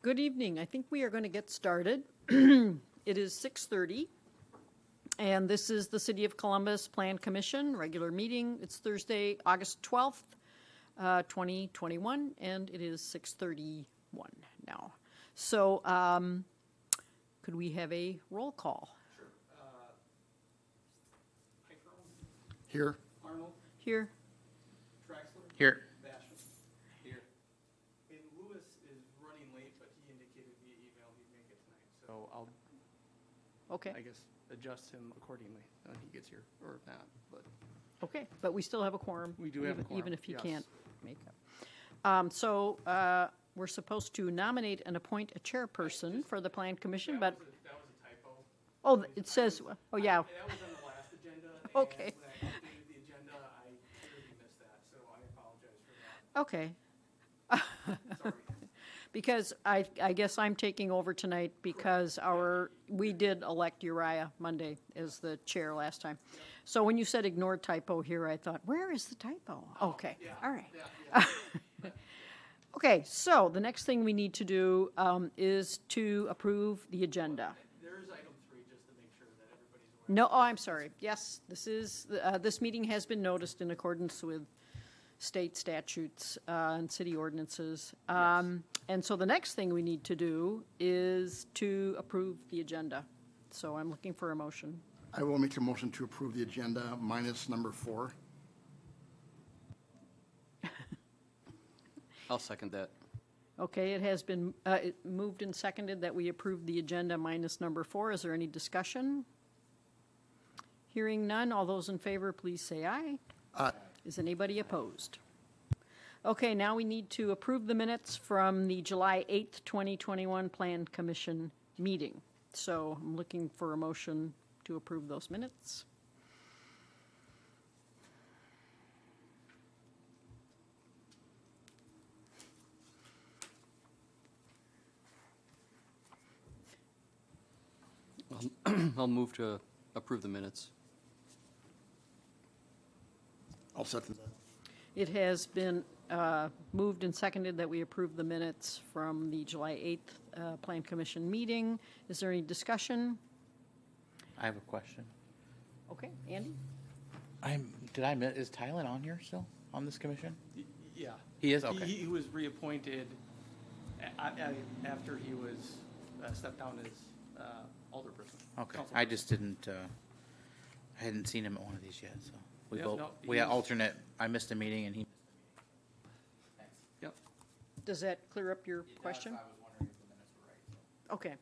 Good evening. I think we are going to get started. It is 6:30, and this is the City of Columbus Plan Commission regular meeting. It's Thursday, August 12th, 2021, and it is 6:31 now. So could we have a roll call? Sure. Hickrow, Here. Arnold, Here. Traxler, Here. Basham. Here. And Lewis is running late, but he indicated via email he'd make it tonight. So I'll, Okay, I guess, adjust him accordingly when he gets here, or not, but. okay, but we still have a quorum. We do have a even- quorum, Even if you yes. can't make it. So we're supposed to nominate and appoint a chairperson for the Plan Commission, but, That was a typo. oh, it says, oh, yeah, That was on the last agenda. Okay. And when I updated the agenda, I clearly missed that, so I apologize for that. okay. Sorry. Because I guess I'm taking over tonight because we did elect Uriah Monday as the chair last time. So when you said ignore typo here, I thought, where is the typo? Okay, Yeah. all right. Yeah, yeah. Okay, so the next thing we need to do is to approve the agenda. There is item 3, just to make sure that everybody's aware. No, oh, I'm sorry. Yes, this meeting has been noticed in accordance with state statutes and city ordinances. And so the next thing we need to do is to approve the agenda. So I'm looking for a motion. I will make a motion to approve the agenda minus number 4. I'll second that. Okay, it has been moved and seconded that we approve the agenda minus number 4. Is there any discussion? Hearing none, all those in favor, please say aye. Aye. Is anybody opposed? Okay, now we need to approve the minutes from the July 8th, 2021 Plan Commission meeting. So I'm looking for a motion to approve those minutes. I'll move to approve the minutes. I'll second that. It has been moved and seconded that we approve the minutes from the July 8th Plan Commission meeting. Is there any discussion? I have a question. Okay, Andy? Is Tylen on here still, on this commission? Yeah. He is? Okay. He was reappointed after he was stepped down as alderperson. Okay, council I person. just didn't, I hadn't seen him at one of these yet, so. We Yeah, both, no, we had he's- alternate, I missed a meeting and he. Yep. Does that clear up your question? was wondering if the minutes were right. Okay.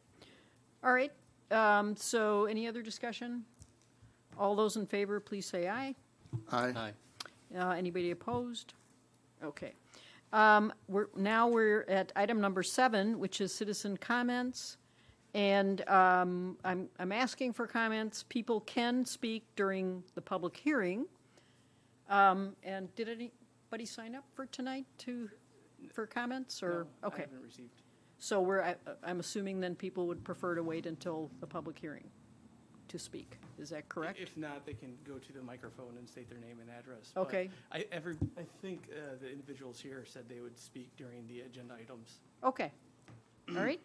All right, so any other discussion? All those in favor, please say aye. Aye. Aye. Anybody opposed? Okay. We're at item number 7, which is citizen comments. And I'm asking for comments. People can speak during the public hearing. And did anybody sign up for tonight for comments, or? No, Okay. I haven't received. So I'm assuming then people would prefer to wait until the public hearing to speak. Is that correct? If not, they can go to the microphone and state their name and address. But Okay. I think the individuals here said they would speak during the agenda items. Okay. All right.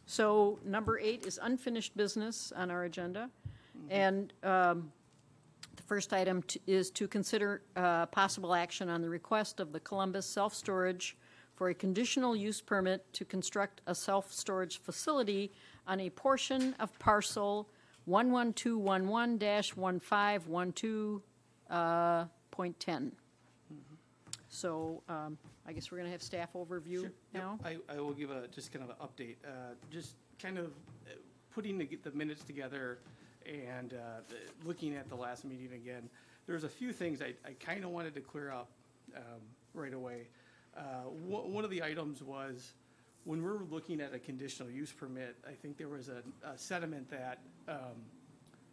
So number 8 is unfinished business on our agenda. And the first item is to consider possible action on the request of the Columbus Self-Storage for a conditional use permit to construct a self-storage facility on a portion of parcel 11211-1512.10. So I guess we're going to have staff overview Sure. Yep. now. I will give just kind of an update. Just kind of putting the minutes together and looking at the last meeting again. There's a few things I kind of wanted to clear up right away. One of the items was when we're looking at a conditional use permit, I think there was a sentiment that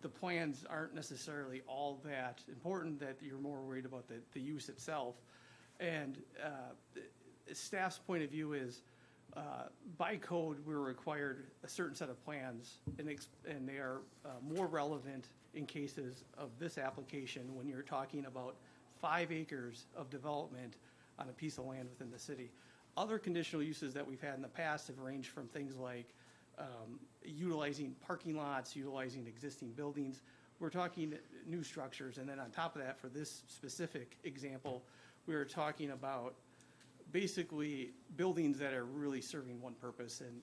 the plans aren't necessarily all that important, that you're more worried about the use itself. And staff's point of view is, by code, we're required a certain set of plans, and they are more relevant in cases of this application when you're talking about 5 acres of development on a piece of land within the city. Other conditional uses that we've had in the past have ranged from things like utilizing parking lots, utilizing existing buildings. We're talking new structures, and then on top of that, for this specific example, we were talking about basically buildings that are really serving one purpose and,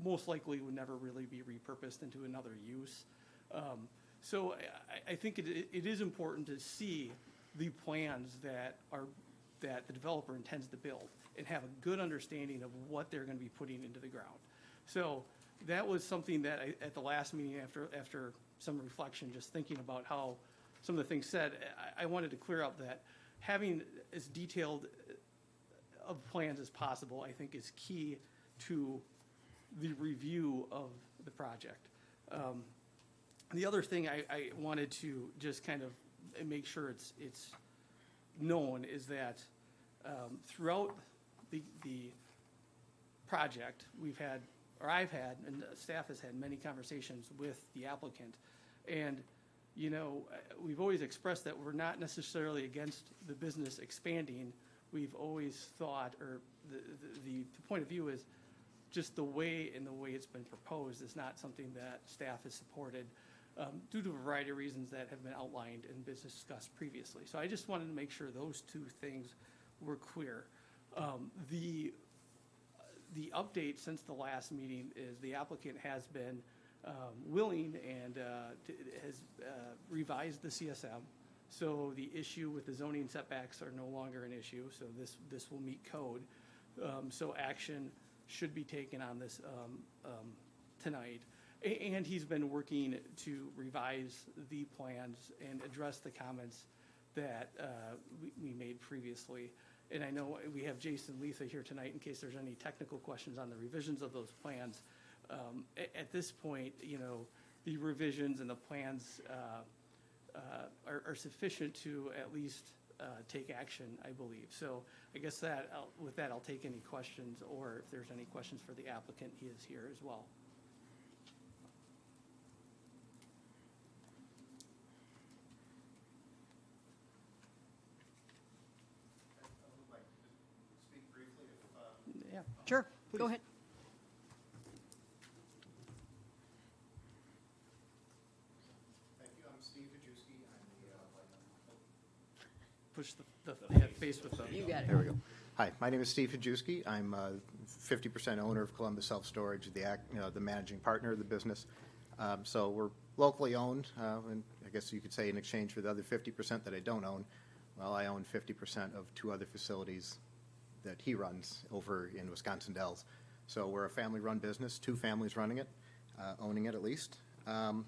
most likely would never really be repurposed into another use. So I think it is important to see the plans that the developer intends to build and have a good understanding of what they're going to be putting into the ground. So that was something that at the last meeting, after some reflection, just thinking about how some of the things said, I wanted to clear up that having as detailed of plans as possible, I think, is key to the review of the project. The other thing I wanted to just kind of make sure it's known is that throughout the project, I've had, and staff has had many conversations with the applicant. And, we've always expressed that we're not necessarily against the business expanding. We've always thought, or the point of view is just the way it's been proposed is not something that staff has supported due to a variety of reasons that have been outlined and been discussed previously. So I just wanted to make sure those two things were clear. The update since the last meeting is the applicant has been willing and has revised the CSM. So the issue with the zoning setbacks are no longer an issue, so this will meet code. So action should be taken on this tonight. And he's been working to revise the plans and address the comments that we made previously. And I know we have Jason Letha here tonight in case there's any technical questions on the revisions of those plans. At this point, the revisions and the plans are sufficient to at least take action, I believe. So I guess with that, I'll take any questions, or if there's any questions for the applicant, he is here as well. Yeah. Sure, go ahead. Thank you. I'm Steve Hajewski. I'm Push the face with the. You got it. There we go. Hi, my name is Steve Hajewski. I'm 50% owner of Columbus Self Storage, the managing partner of the business. So we're locally owned, and I guess you could say in exchange for the other 50% that I don't own, well, I own 50% of two other facilities that he runs over in Wisconsin Dells. So we're a family-run business, two families running it, owning it at least. And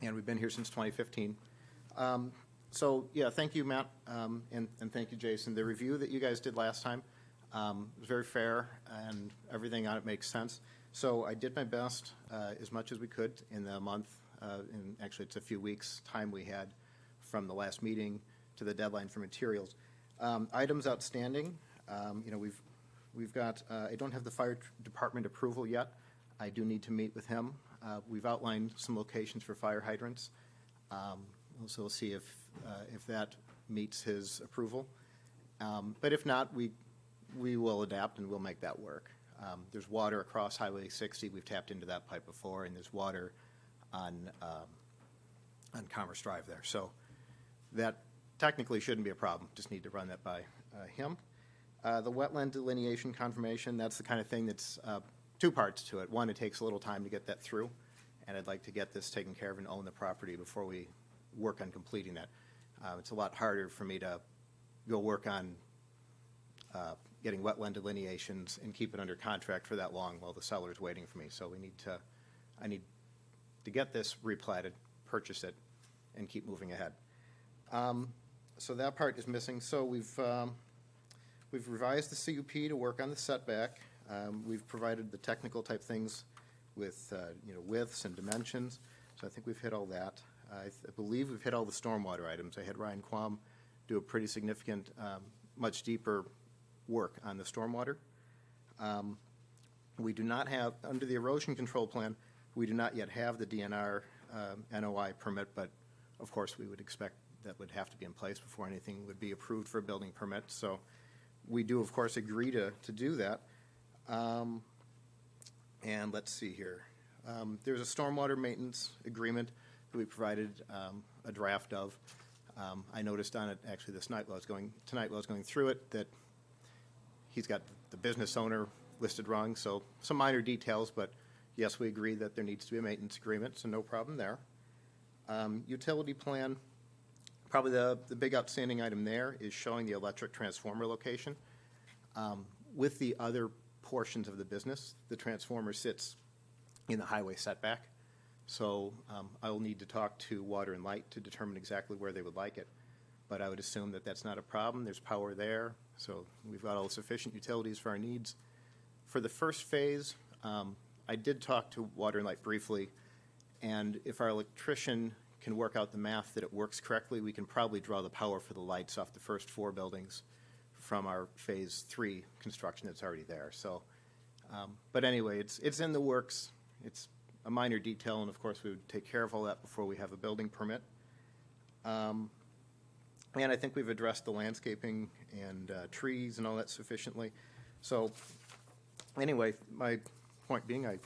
we've been here since 2015. So, yeah, thank you, Matt, and thank you, Jason. The review that you guys did last time was very fair, and everything on it makes sense. So I did my best as much as we could in the month, and actually it's a few weeks' time we had from the last meeting to the deadline for materials. Items outstanding, we've got, I don't have the fire department approval yet. I do need to meet with him. We've outlined some locations for fire hydrants. So we'll see if that meets his approval. But if not, we will adapt and we'll make that work. There's water across Highway 60. We've tapped into that pipe before, and there's water on Commerce Drive there. So that technically shouldn't be a problem. Just need to run that by him. The wetland delineation confirmation, that's the kind of thing that's two parts to it. One, it takes a little time to get that through, and I'd like to get this taken care of and own the property before we work on completing that. It's a lot harder for me to go work on getting wetland delineations and keep it under contract for that long while the seller's waiting for me. So I need to get this replatted, purchase it, and keep moving ahead. So that part is missing. So we've revised the CUP to work on the setback. We've provided the technical type things with widths and dimensions. So I think we've hit all that. I believe we've hit all the stormwater items. I had Ryan Quam do a pretty significant, much deeper work on the stormwater. We do not have, under the erosion control plan, we do not yet have the DNR NOI permit, but of course we would expect that would have to be in place before anything would be approved for a building permit. So we do, of course, agree to do that. And let's see here. There's a stormwater maintenance agreement that we provided a draft of. I noticed on it, actually, tonight while I was going through it, that he's got the business owner listed wrong, so some minor details, but yes, we agree that there needs to be a maintenance agreement, so no problem there. Utility plan, probably the big outstanding item there is showing the electric transformer location. With the other portions of the business, the transformer sits in the highway setback. So I will need to talk to Water and Light to determine exactly where they would like it. But I would assume that that's not a problem. There's power there, so we've got all the sufficient utilities for our needs. For the first phase, I did talk to Water and Light briefly, and if our electrician can work out the math that it works correctly, we can probably draw the power for the lights off the first 4 buildings from our Phase 3 construction that's already there. So, but anyway, it's in the works. It's a minor detail, and of course, we would take care of all that before we have a building permit. And I think we've addressed the landscaping and trees and all that sufficiently. So, anyway, my point being, I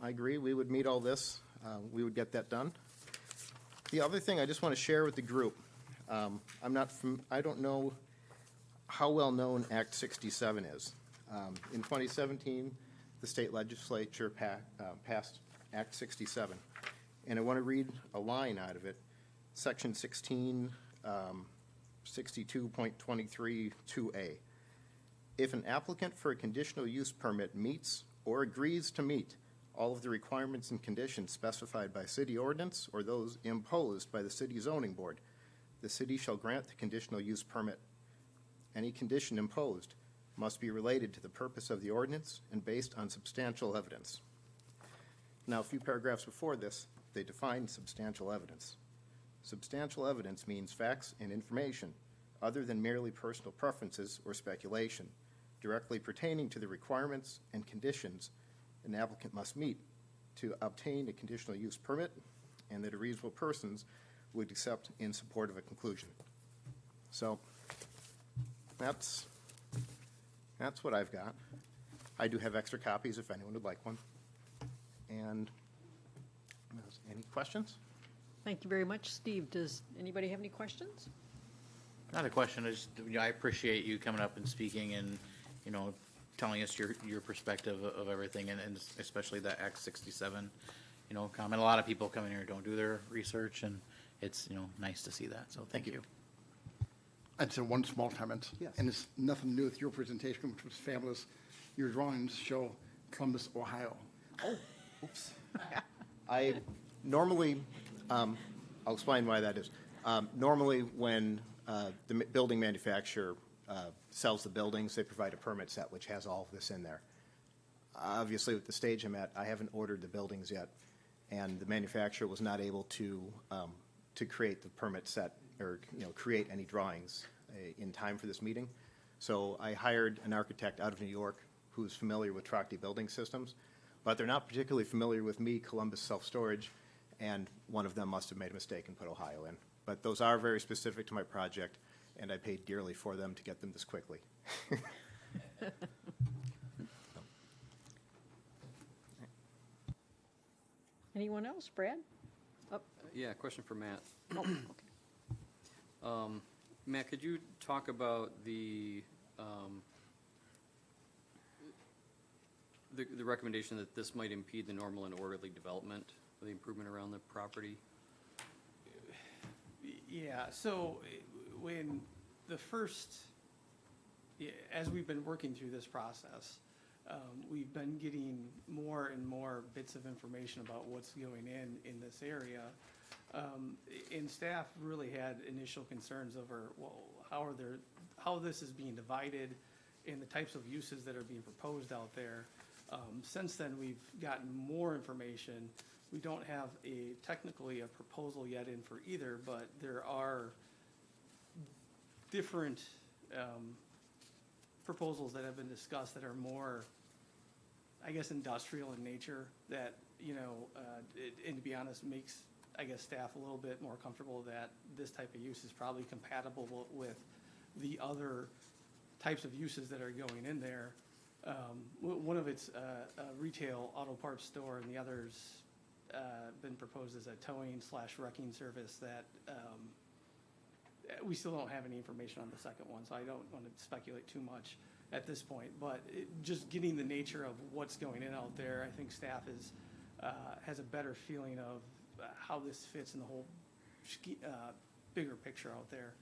agree, we would meet all this. We would get that done. The other thing I just want to share with the group, I don't know how well known Act 67 is. In 2017, the state legislature passed Act 67, and I want to read a line out of it. Section 16, 62.23(2)A. If an applicant for a conditional use permit meets or agrees to meet all of the requirements and conditions specified by city ordinance or those imposed by the city zoning board, the city shall grant the conditional use permit. Any condition imposed must be related to the purpose of the ordinance and based on substantial evidence. Now, a few paragraphs before this, they define substantial evidence. Substantial evidence means facts and information other than merely personal preferences or speculation, directly pertaining to the requirements and conditions an applicant must meet to obtain a conditional use permit, and that a reasonable persons would accept in support of a conclusion. So that's what I've got. I do have extra copies if anyone would like one. And any questions? Thank you very much, Steve. Does anybody have any questions? Not a question, I appreciate you coming up and speaking and, telling us your perspective of everything, and especially the Act 67, comment. A lot of people come in here and don't do their research, and it's, nice to see that, so thank you. I'd say one small comment. Yes. And it's nothing to do with your presentation, which was fabulous. Your drawings show Columbus, Ohio. Oh, oops. I normally, I'll explain why that is. Normally, when the building manufacturer sells the buildings, they provide a permit set which has all of this in there. Obviously, with the stage I'm at, I haven't ordered the buildings yet, and the manufacturer was not able to create the permit set or create any drawings in time for this meeting. So I hired an architect out of New York who's familiar with Trachte building systems, but they're not particularly familiar with me, Columbus Self-Storage, and one of them must have made a mistake and put Ohio in. But those are very specific to my project, and I paid dearly for them to get them this quickly. Anyone else? Brad? Oh, Yeah, question for Matt. okay. Matt, could you talk about the recommendation that this might impede the normal and orderly development of the improvement around the property? Yeah, so when as we've been working through this process, we've been getting more and more bits of information about what's going in this area. And staff really had initial concerns over, well, how this is being divided and the types of uses that are being proposed out there. Since then, we've gotten more information. We don't have technically a proposal yet in for either, but there are different proposals that have been discussed that are more, I guess, industrial in nature that, and to be honest, makes, I guess, staff a little bit more comfortable that this type of use is probably compatible with the other types of uses that are going in there. One of it's a retail auto parts store, and the other's been proposed as a towing/wrecking service that we still don't have any information on the second one, so I don't want to speculate too much at this point. But just getting the nature of what's going in out there, I think staff has a better feeling of how this fits in the whole bigger picture out there.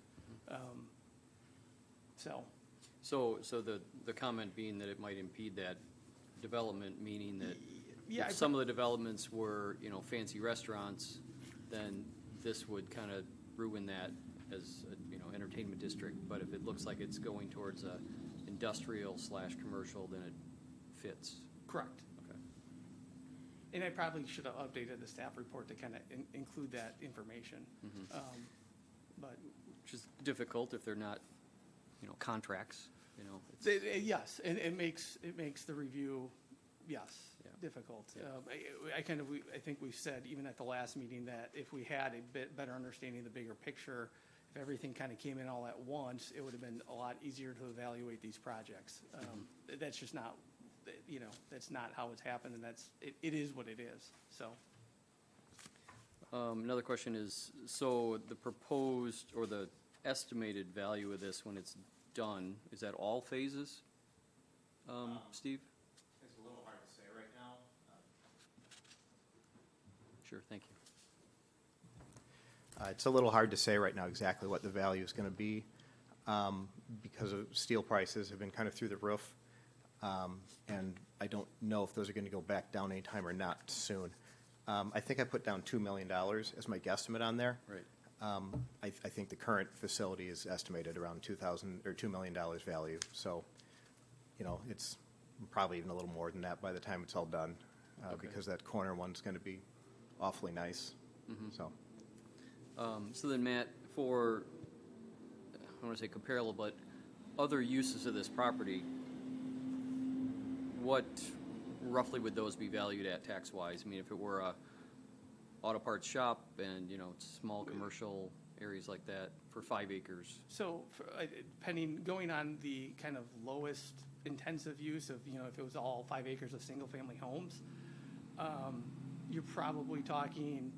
So the comment being that it might impede that development, meaning that Yeah, if some of the developments were, fancy restaurants, then this would kind of ruin that as a, entertainment district. But if it looks like it's going towards a industrial/commercial, then it fits. Correct. Okay. And I probably should have updated the staff report to kind of include that information. But Which is difficult if they're not, contracts, yes, and it makes the review, yes, Yeah. difficult. Yeah. I think we said even at the last meeting that if we had a bit better understanding of the bigger picture, if everything kind of came in all at once, it would have been a lot easier to evaluate these projects. That's just not, that's not how it's happened, and it is what it is, so. Another question is, so the proposed or the estimated value of this when it's done, is that all phases? Steve? It's a little hard to say right now. Sure, thank you. It's a little hard to say right now exactly what the value is going to be because of steel prices have been kind of through the roof. And I don't know if those are going to go back down anytime or not soon. I think I put down $2 million as my guesstimate on there. Right. I think the current facility is estimated around $2 million value. So, it's probably even a little more than that by the time it's all done, Okay. because that corner one's going to be awfully nice. So, So then, Matt, for, I don't want to say comparable, but other uses of this property, what roughly would those be valued at tax-wise? I mean, if it were a auto parts shop and, small commercial areas like that for 5 acres. So, depending, going on the kind of lowest intensive use of, if it was all 5 acres of single-family homes, you're probably talking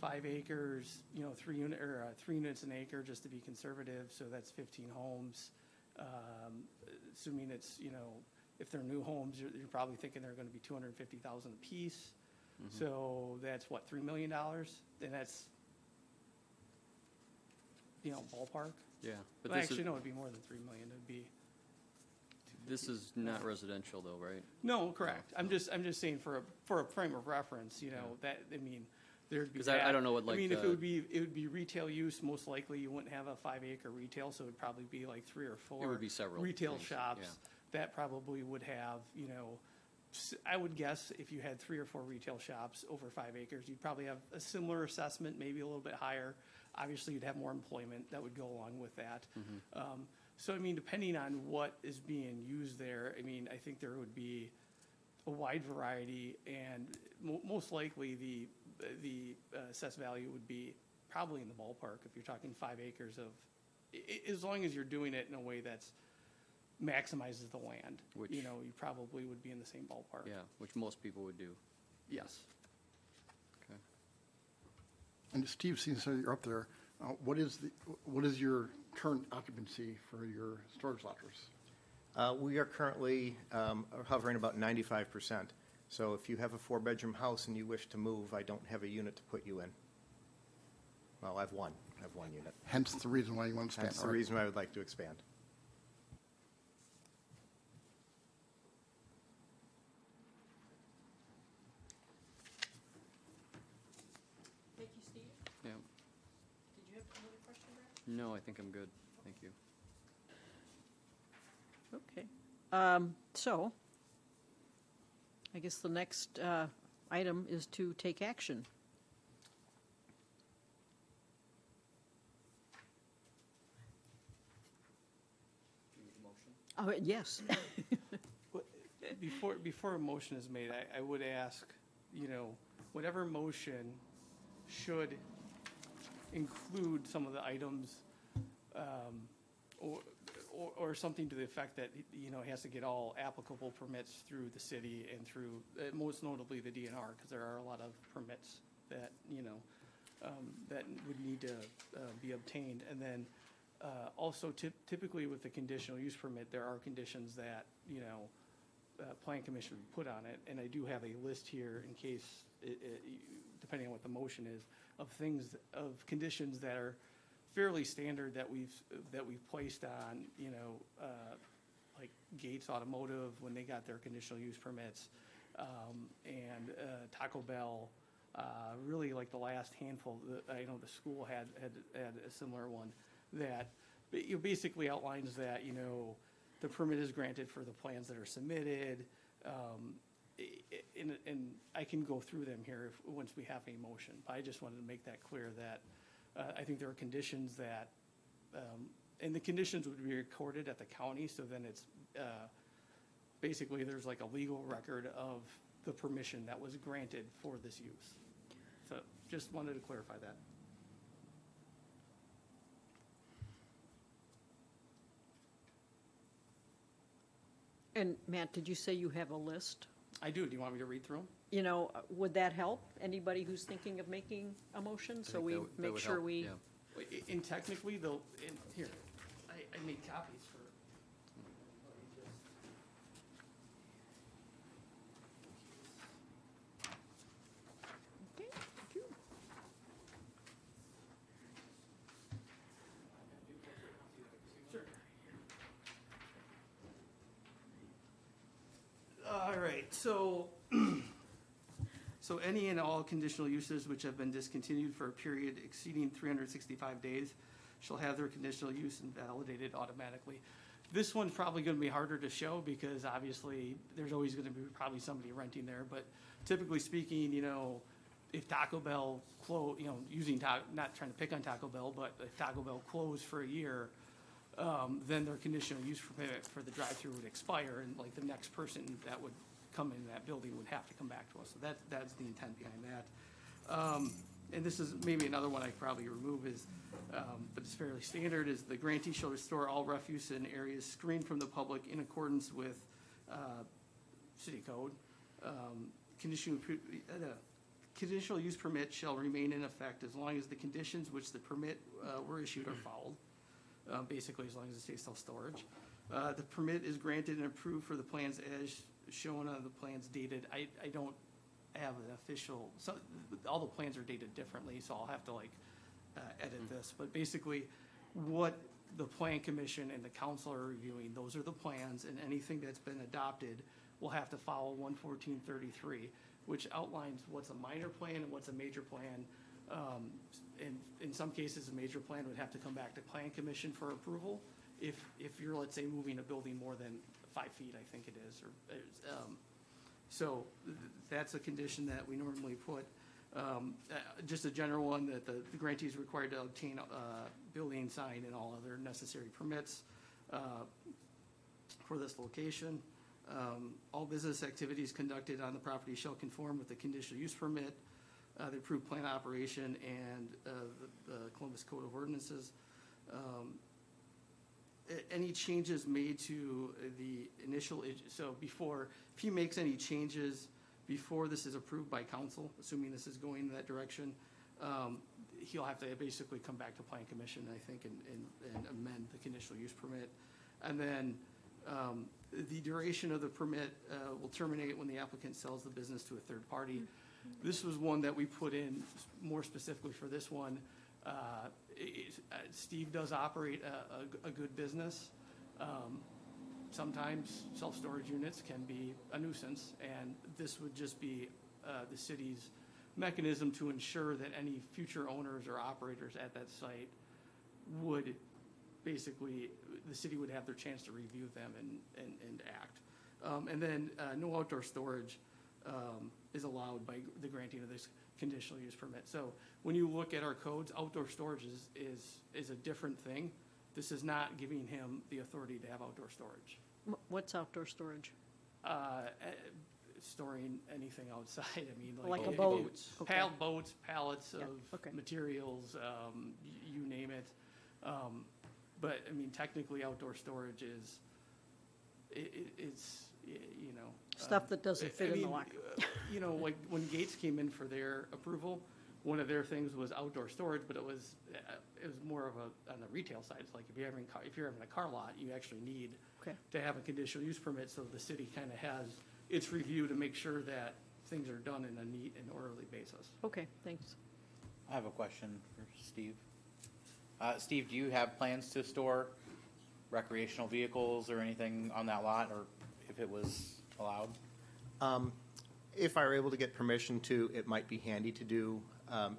5 acres, 3 units an acre, just to be conservative, so that's 15 homes. Assuming it's, if they're new homes, you're probably thinking they're going to be $250,000 a piece. So that's what, $3 million? And that's, ballpark. Yeah, but Well, this is, actually, no, it'd be more than 3 million. It'd be. this is not residential though, right? No, correct. I'm just saying for a frame of reference, that, there'd be. 'Cause I don't know what, like, if the- it would be retail use, most likely you wouldn't have a 5 acre retail, so it'd probably be like 3 or 4. It would be several Retail things, shops yeah. that probably would have, I would guess if you had 3 or 4 retail shops over 5 acres, you'd probably have a similar assessment, maybe a little bit higher. Obviously, you'd have more employment that would go along with that. So, depending on what is being used there, I think there would be a wide variety, and most likely the assessed value would be probably in the ballpark if you're talking 5 acres of, as long as you're doing it in a way that's maximizes the land. Which- you probably would be in the same ballpark. Yeah, which most people would do. Yes. Okay. And Steve, since you're up there, what is your current occupancy for your storage lockers? we are currently hovering about 95%. So if you have a 4-bedroom house and you wish to move, I don't have a unit to put you in. Well, I have one unit. Hence the reason why you want to expand. That's the reason why I would like to expand. Thank you, Steve. Yeah. Did you have another question, Brad? No, I think I'm good. Thank you. Okay. So, I guess the next item is to take action. Oh, yes. Before a motion is made, I would ask, whatever motion should include some of the items, or something to the effect that, you know, he has to get all applicable permits through the city and through, most notably the DNR, because there are a lot of permits that, you know, that would need to be obtained. And then also typically with the conditional use permit, there are conditions that, you know, Plan Commission would put on it. And I do have a list here in case, depending on what the motion is, of things, of conditions that are fairly standard that we've placed on, you know, like Gates Automotive when they got their conditional use permits, and Taco Bell, really like the last handful, I know the school had a similar one, that it basically outlines that, you know, the permit is granted for the plans that are submitted, and I can go through them here once we have a motion, but I just wanted to make that clear that I think there are conditions that, and the conditions would be recorded at the county, so then it's, basically, there's like a legal record of the permission that was granted for this use. So just wanted to clarify that. And Matt, did you say you have a list? I do. Do you want me to read through them? You know, would that help anybody who's thinking of making a motion? So we make sure we, And technically, though, here, I made copies for. okay, thank you. Sure. All right, so, so any and all conditional uses which have been discontinued for a period exceeding 365 days shall have their conditional use invalidated automatically. This one's probably gonna be harder to show because obviously there's always gonna be probably somebody renting there, but typically speaking, you know, if Taco Bell you know, not trying to pick on Taco Bell, but if Taco Bell closed for a year, then their conditional use permit for the drive-through would expire, and like the next person that would come in that building would have to come back to us. So that's the intent behind that. And this is maybe another one I could probably remove is, but it's fairly standard, is the grantee shall restore all refuse in areas screened from the public in accordance with city code. Conditional use permit shall remain in effect as long as the conditions which the permit were issued are followed. Basically, as long as it stays self-storage. The permit is granted and approved for the plans as shown on the plans dated. I don't have an official, so all the plans are dated differently, so I'll have to like edit this. But basically, what the Plan Commission and the council are reviewing, those are the plans, and anything that's been adopted will have to follow 11433, which outlines what's a minor plan and what's a major plan. In some cases, a major plan would have to come back to Plan Commission for approval if you're, let's say, moving a building more than 5 feet, I think it is, so that's a condition that we normally put. Just a general one, that the grantee is required to obtain building sign and all other necessary permits for this location. All business activities conducted on the property shall conform with the conditional use permit, the approved plan operation, and the Columbus Code of Ordinances. Any changes made to the initial, so before, if he makes any changes before this is approved by council, assuming this is going in that direction, he'll have to basically come back to Plan Commission, I think, and amend the conditional use permit. And then the duration of the permit will terminate when the applicant sells the business to a third party. This was one that we put in more specifically for this one. Steve does operate a good business. Sometimes self-storage units can be a nuisance, and this would just be the city's mechanism to ensure that any future owners or operators at that site would basically, the city would have their chance to review them and act. And then no outdoor storage is allowed by the granting of this conditional use permit. So when you look at our codes, outdoor storage is a different thing. This is not giving him the authority to have outdoor storage. What's outdoor storage? Storing anything outside, I mean, like. Like a boat? Okay. Boats, pallets Yeah, of okay. materials, you name it. But, I mean, technically outdoor storage is, it's, you know. Stuff that doesn't fit I in the mean, locker. You know, like when Gates came in for their approval, one of their things was outdoor storage, but it was more of a, on the retail side. It's like if you're having a car lot, you actually need Okay. to have a conditional use permit, so the city kind of has its review to make sure that things are done in a neat and orderly basis. Okay, thanks. I have a question for Steve. Steve, do you have plans to store recreational vehicles or anything on that lot, or if it was allowed? If I were able to get permission to, it might be handy to do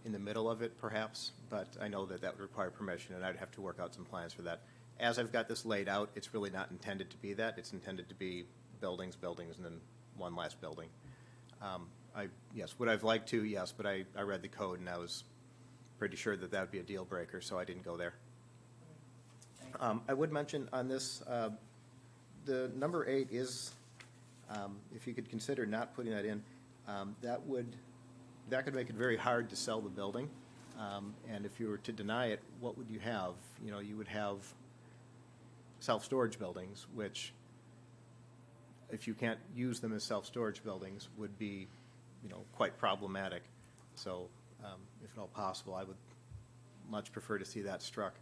in the middle of it perhaps, but I know that that would require permission and I'd have to work out some plans for that. As I've got this laid out, it's really not intended to be that. It's intended to be buildings, and then one last building. Yes, would I've liked to? Yes, but I read the code and I was pretty sure that that would be a deal breaker, so I didn't go there. I would mention on this, the number 8 is, if you could consider not putting that in, that could make it very hard to sell the building. And if you were to deny it, what would you have? You know, you would have self-storage buildings, which, if you can't use them as self-storage buildings, would be, you know, quite problematic. So, if at all possible, I would much prefer to see that struck.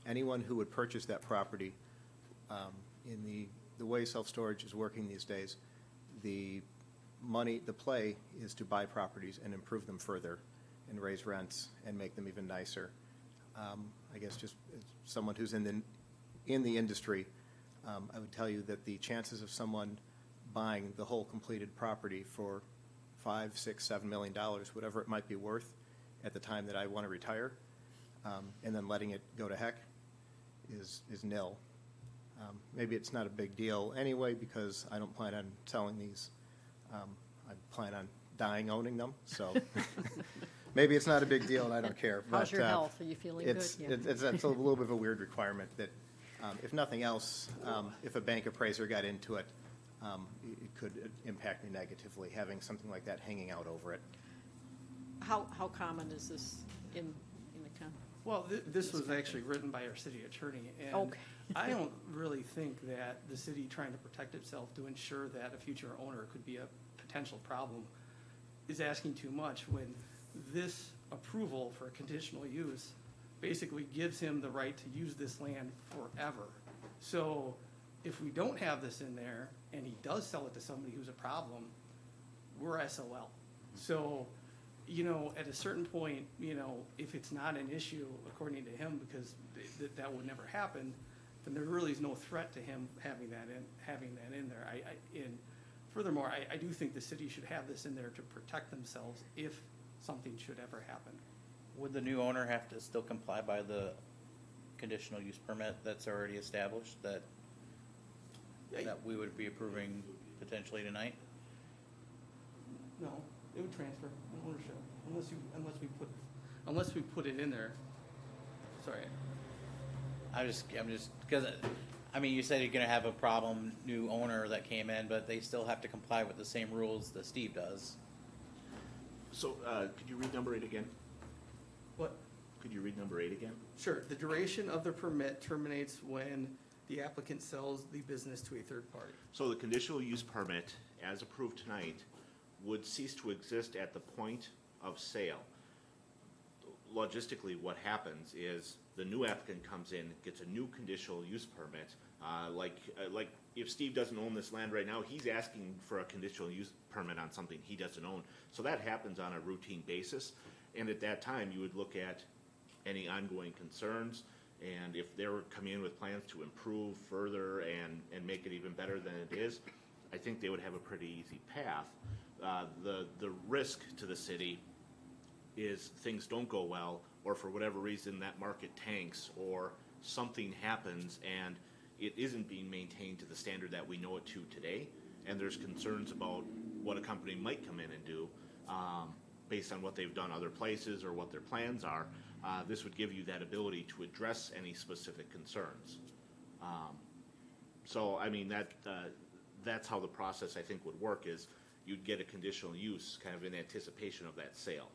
Anyone who would purchase that property, in the way self-storage is working these days, the play is to buy properties and improve them further and raise rents and make them even nicer. I guess just as someone who's in the industry, I would tell you that the chances of someone buying the whole completed property for $5, $6, $7 million, whatever it might be worth at the time that I want to retire, and then letting it go to heck is nil. Maybe it's not a big deal anyway because I don't plan on selling these. I plan on dying owning them, so maybe it's not a big deal and I don't care. How's but, your health? Are you feeling good? It's, Yeah. it's a little bit of a weird requirement that, if nothing else, if a bank appraiser got into it, it could impact me negatively, having something like that hanging out over it. How common is this in the county? Well, this was actually written by our city attorney, and Okay. I don't really think that the city trying to protect itself to ensure that a future owner could be a potential problem is asking too much when this approval for conditional use basically gives him the right to use this land forever. So if we don't have this in there and he does sell it to somebody who's a problem, we're SOL. So, you know, at a certain point, you know, if it's not an issue according to him, because that would never happen, then there really is no threat to him having that in there. And furthermore, I do think the city should have this in there to protect themselves if something should ever happen. Would the new owner have to still comply by the conditional use permit that's already established that we would be approving potentially tonight? No, it would transfer ownership unless we put it in there. Sorry. I'm just, because, I mean, you said you're gonna have a problem new owner that came in, but they still have to comply with the same rules that Steve does. So, could you read number 8 again? What? Could you read number 8 again? Sure. The duration of the permit terminates when the applicant sells the business to a third party. So the conditional use permit, as approved tonight, would cease to exist at the point of sale. Logistically, what happens is the new applicant comes in, gets a new conditional use permit. Like if Steve doesn't own this land right now, he's asking for a conditional use permit on something he doesn't own. So that happens on a routine basis. And at that time, you would look at any ongoing concerns. And if they were coming in with plans to improve further and make it even better than it is, I think they would have a pretty easy path. The risk to the city is things don't go well, or for whatever reason that market tanks, or something happens and it isn't being maintained to the standard that we know it to today, and there's concerns about what a company might come in and do based on what they've done other places or what their plans are. This would give you that ability to address any specific concerns. So, I mean, that's how the process, I think, would work, is you'd get a conditional use kind of in anticipation of that sale.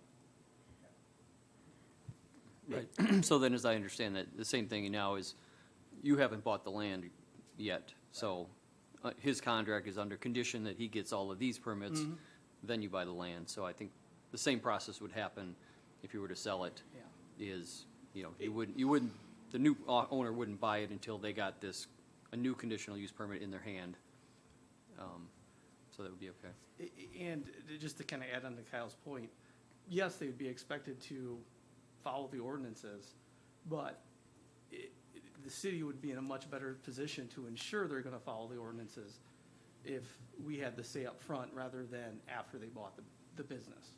Right. So then, as I understand that, the same thing now is, you haven't bought the land yet, so his contract is under condition that he gets all of these permits, then you buy the land. So I think the same process would happen if you were to sell it, is, you wouldn't, the new owner wouldn't buy it until they got a new conditional use permit in their hand. So that would be okay. And just to kind of add on to Kyle's point, yes, they would be expected to follow the ordinances, but the city would be in a much better position to ensure they're gonna follow the ordinances if we had the say up front rather than after they bought the business.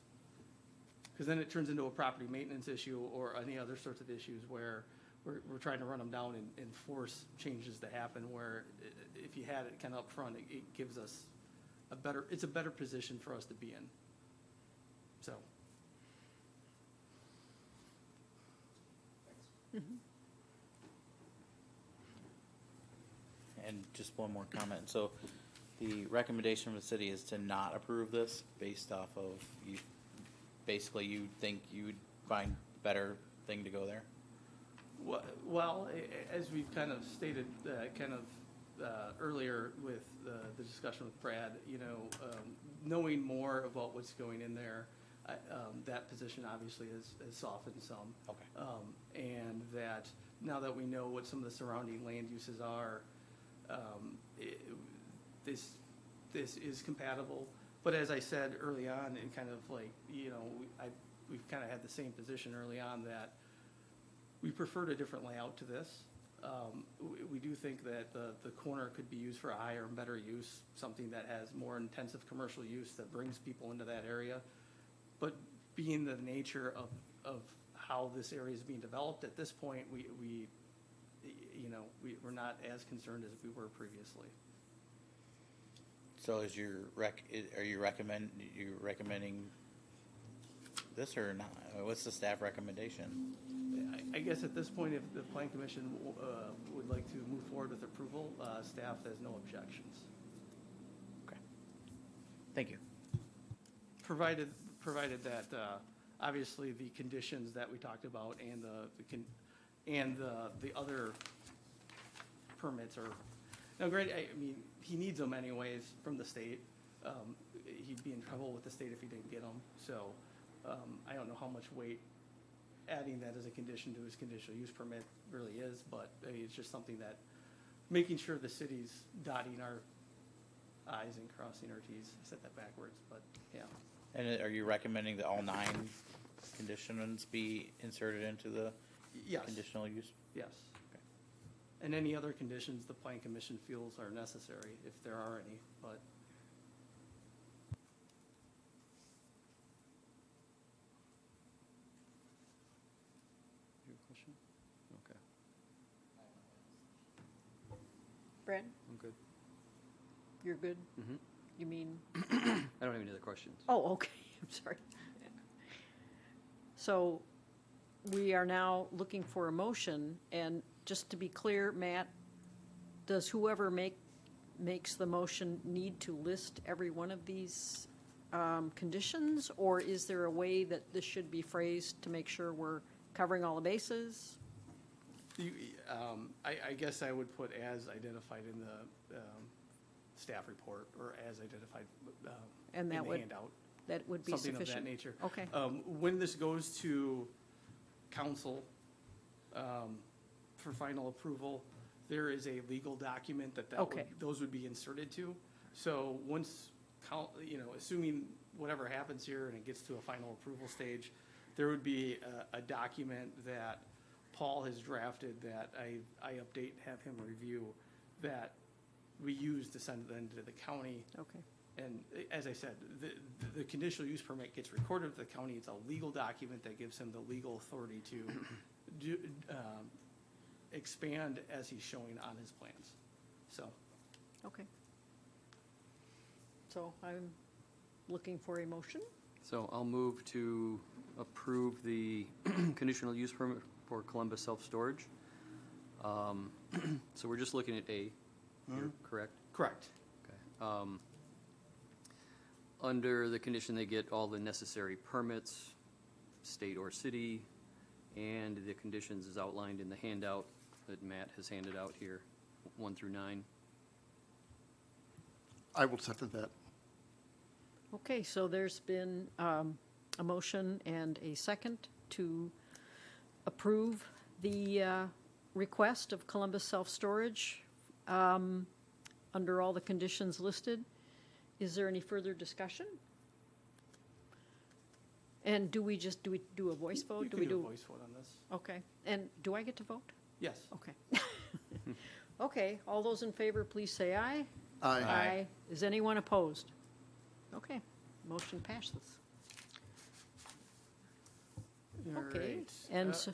Because then it turns into a property maintenance issue or any other sorts of issues where we're trying to run them down and force changes to happen, where if you had it kind of up front, it gives us it's a better position for us to be in. So. And just one more comment. So the recommendation from the city is to not approve this based off of basically you think you would find better thing to go there? Well, as we've kind of stated, earlier with the discussion with Brad, knowing more about what's going in there, that position obviously has softened some. Okay. And that now that we know what some of the surrounding land uses are, this is compatible. But as I said early on, and kind of like, we've kind of had the same position early on that we preferred a different layout to this. We do think that the corner could be used for a higher and better use, something that has more intensive commercial use that brings people into that area. But being the nature of how this area is being developed at this point, we're not as concerned as we were previously. So are you recommending this or not? What's the staff recommendation? I guess at this point, if the Plan Commission would like to move forward with approval, staff has no objections. Okay. Thank you. Provided that, obviously, the conditions that we talked about and the other permits are, now granted, I mean, he needs them anyways from the state. He'd be in trouble with the state if he didn't get them. So I don't know how much weight adding that as a condition to his conditional use permit really is, but it's just something that, making sure the city's dotting our i's and crossing our t's. I said that backwards, but yeah. And are you recommending that all 9 conditions be inserted into the Yes. conditional use? Yes. And any other conditions the Plan Commission feels are necessary, if there are any, but. You have a question? Okay, Brad, I'm good. you're good? Mm-hmm. You mean, I don't have any other questions. oh, okay, I'm sorry. So we are now looking for a motion, and just to be clear, Matt, does whoever makes the motion need to list every one of these conditions? Or is there a way that this should be phrased to make sure we're covering all the bases? I guess I would put as identified in the staff report, or as identified And in that the would, handout. that would be Something sufficient? of that nature. Okay, When this goes to council for final approval, there is a legal document that Okay. those would be inserted to. So once, assuming whatever happens here and it gets to a final approval stage, there would be a document that Paul has drafted that I update, have him review, that we use to send then to the county. okay, And as I said, the conditional use permit gets recorded with the county. It's a legal document that gives him the legal authority to expand as he's showing on his plans. So, okay. So I'm looking for a motion. So I'll move to approve the conditional use permit for Columbus Self-Storage. So we're just looking at A, here, correct? correct. Okay. Under the condition, they get all the necessary permits, state or city, And the conditions is outlined in the handout that Matt has handed out here, 1 through 9. I will second that. Okay, so there's been a motion and a second to approve the request of Columbus Self-Storage under all the conditions listed. Is there any further discussion? And do we do a voice vote? You Do can we do a do? voice vote on this. Okay, and do I get to vote? Yes. Okay. Okay, all those in favor, please say aye. Aye. Is anyone opposed? Okay, motion passes. All Okay, right. and, so-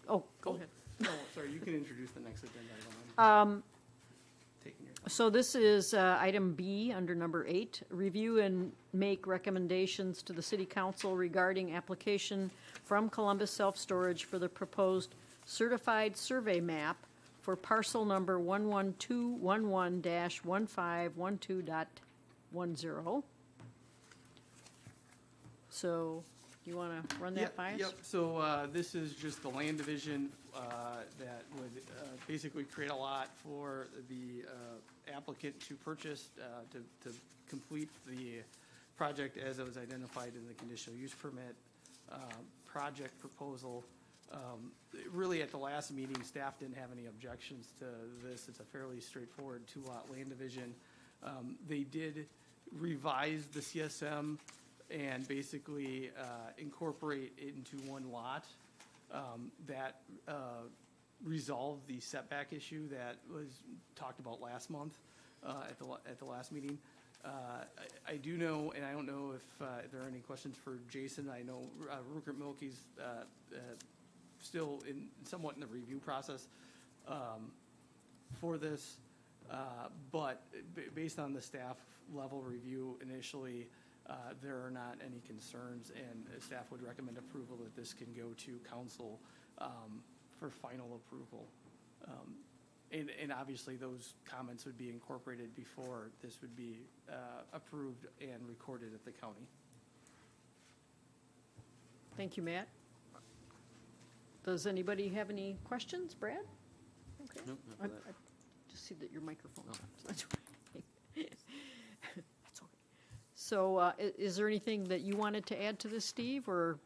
oh, go ahead. No, sorry, you can introduce the next agenda item. Taking your time. So this is item B under number 8, review and make recommendations to the city council regarding application from Columbus Self-Storage for the proposed certified survey map for parcel number 11211-1512.10. So, you want to run that by us? Yep, so this is just the land division that would basically create a lot for the applicant to purchase, to complete the project as it was identified in the conditional use permit project proposal. Really, at the last meeting, staff didn't have any objections to this. It's a fairly straightforward two-lot land division. They did revise the CSM and basically incorporate it into one lot. That resolved the setback issue that was talked about last month at the last meeting. I do know, and I don't know if there are any questions for Jason. I know Rupert Milky's still somewhat in the review process for this. But based on the staff level review initially, there are not any concerns, and staff would recommend approval that this can go to council for final approval. And obviously, those comments would be incorporated before this would be approved and recorded at the county. Thank you, Matt. Does anybody have any questions? Brad? Okay. Nope, not for I that. just see that your microphone's Oh. on. So that's okay. That's okay. So is there anything that you wanted to add to this, Steve, or?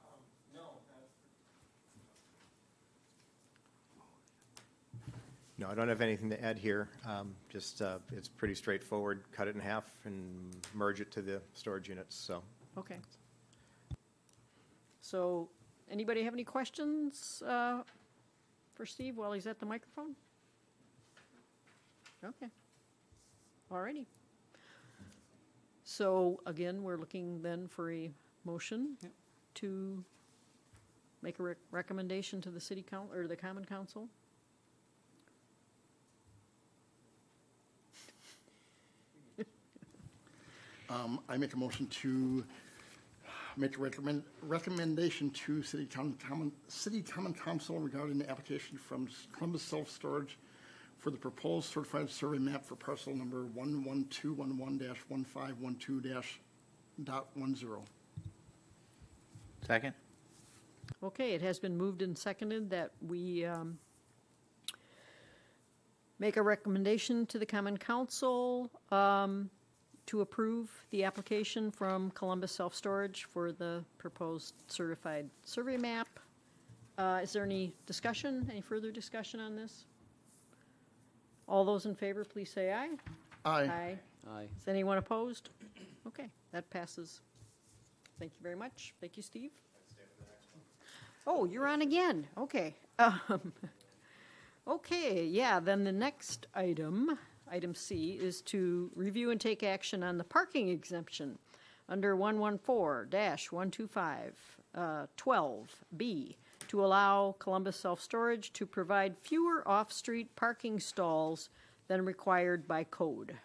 No, I don't have anything to add here. Just, it's pretty straightforward. Cut it in half and merge it to the storage units, so. Okay. So, anybody have any questions for Steve while he's at the microphone? Okay. All righty. So, again, we're looking then for a motion Yep. to make a recommendation to the city council, or the common council. I make a motion to make a recommendation to City Common Council regarding the application from Columbus Self-Storage for the proposed certified survey map for parcel number 11211-1512.10. Second? Okay, it has been moved and seconded that we make a recommendation to the common council to approve the application from Columbus Self-Storage for the proposed certified survey map. Is there any discussion, any further discussion on this? All those in favor, please say aye. Aye. Aye. Is anyone opposed? Okay, that passes. Thank you very much. Thank you, Steve. Oh, you're on again. Okay. Okay, yeah, then the next item, item C, is to review and take action on the parking exemption under 114-125-12B to allow Columbus Self-Storage to provide fewer off-street parking stalls than required by code.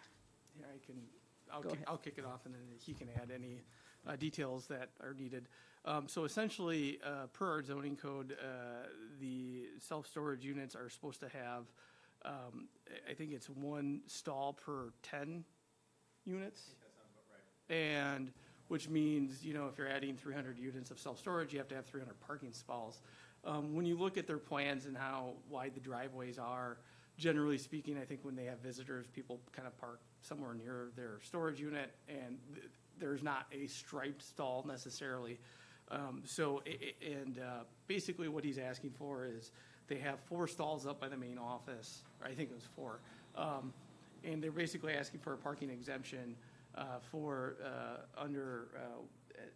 Yeah, Go ahead. I'll kick it off, and then he can add any details that are needed. So essentially, per our zoning code, the self-storage units are supposed to have, I think it's one stall per 10 units. I think that sounds about right. And, which means, if you're adding 300 units of self-storage, you have to have 300 parking stalls. When you look at their plans and how wide the driveways are, generally speaking, I think when they have visitors, people kind of park somewhere near their storage unit, and there's not a striped stall necessarily. Basically what he's asking for is they have 4 stalls up by the main office, or I think it was 4. And they're basically asking for a parking exemption for under,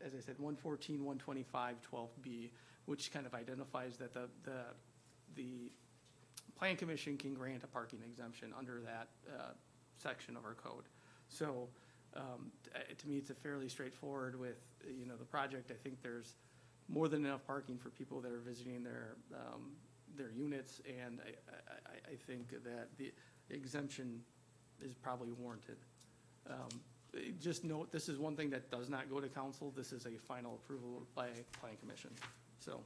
as I said, 114, 125, 12B, which kind of identifies that the Plan Commission can grant a parking exemption under that section of our code. So to me, it's a fairly straightforward with, the project. I think there's more than enough parking for people that are visiting their units, and I think that the exemption is probably warranted. Just note, this is one thing that does not go to council. This is a final approval by Plan Commission, so.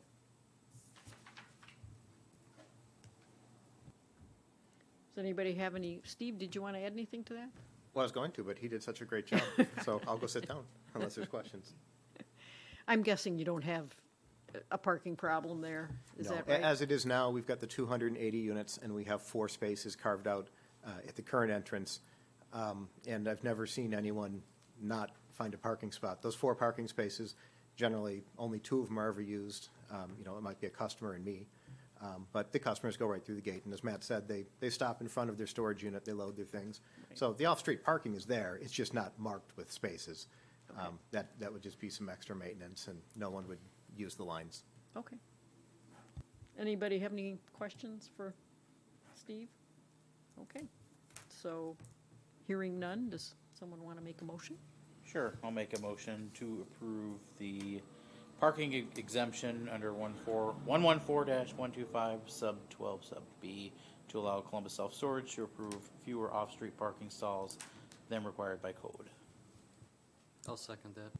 Does anybody have any, Steve, did you want to add anything to that? Well, I was going to, but he did such a great job, so I'll go sit down unless there's questions. I'm guessing you don't have a parking problem there, is No. that right? As it is now, we've got the 280 units, and we have 4 spaces carved out at the current entrance. And I've never seen anyone not find a parking spot. Those 4 parking spaces, generally, only 2 of them are ever used. It might be a customer and me. But the customers go right through the gate, and as Matt said, they stop in front of their storage unit, they load their things. So the off-street parking is there, it's just not marked with spaces. That would just be some extra maintenance, and no one would use the lines. Okay. Anybody have any questions for Steve? Okay, so hearing none, does someone want to make a motion? Sure, I'll make a motion to approve the parking exemption under 114-125 sub 12 sub B to allow Columbus Self Storage to approve fewer off-street parking stalls than required by code. I'll second that.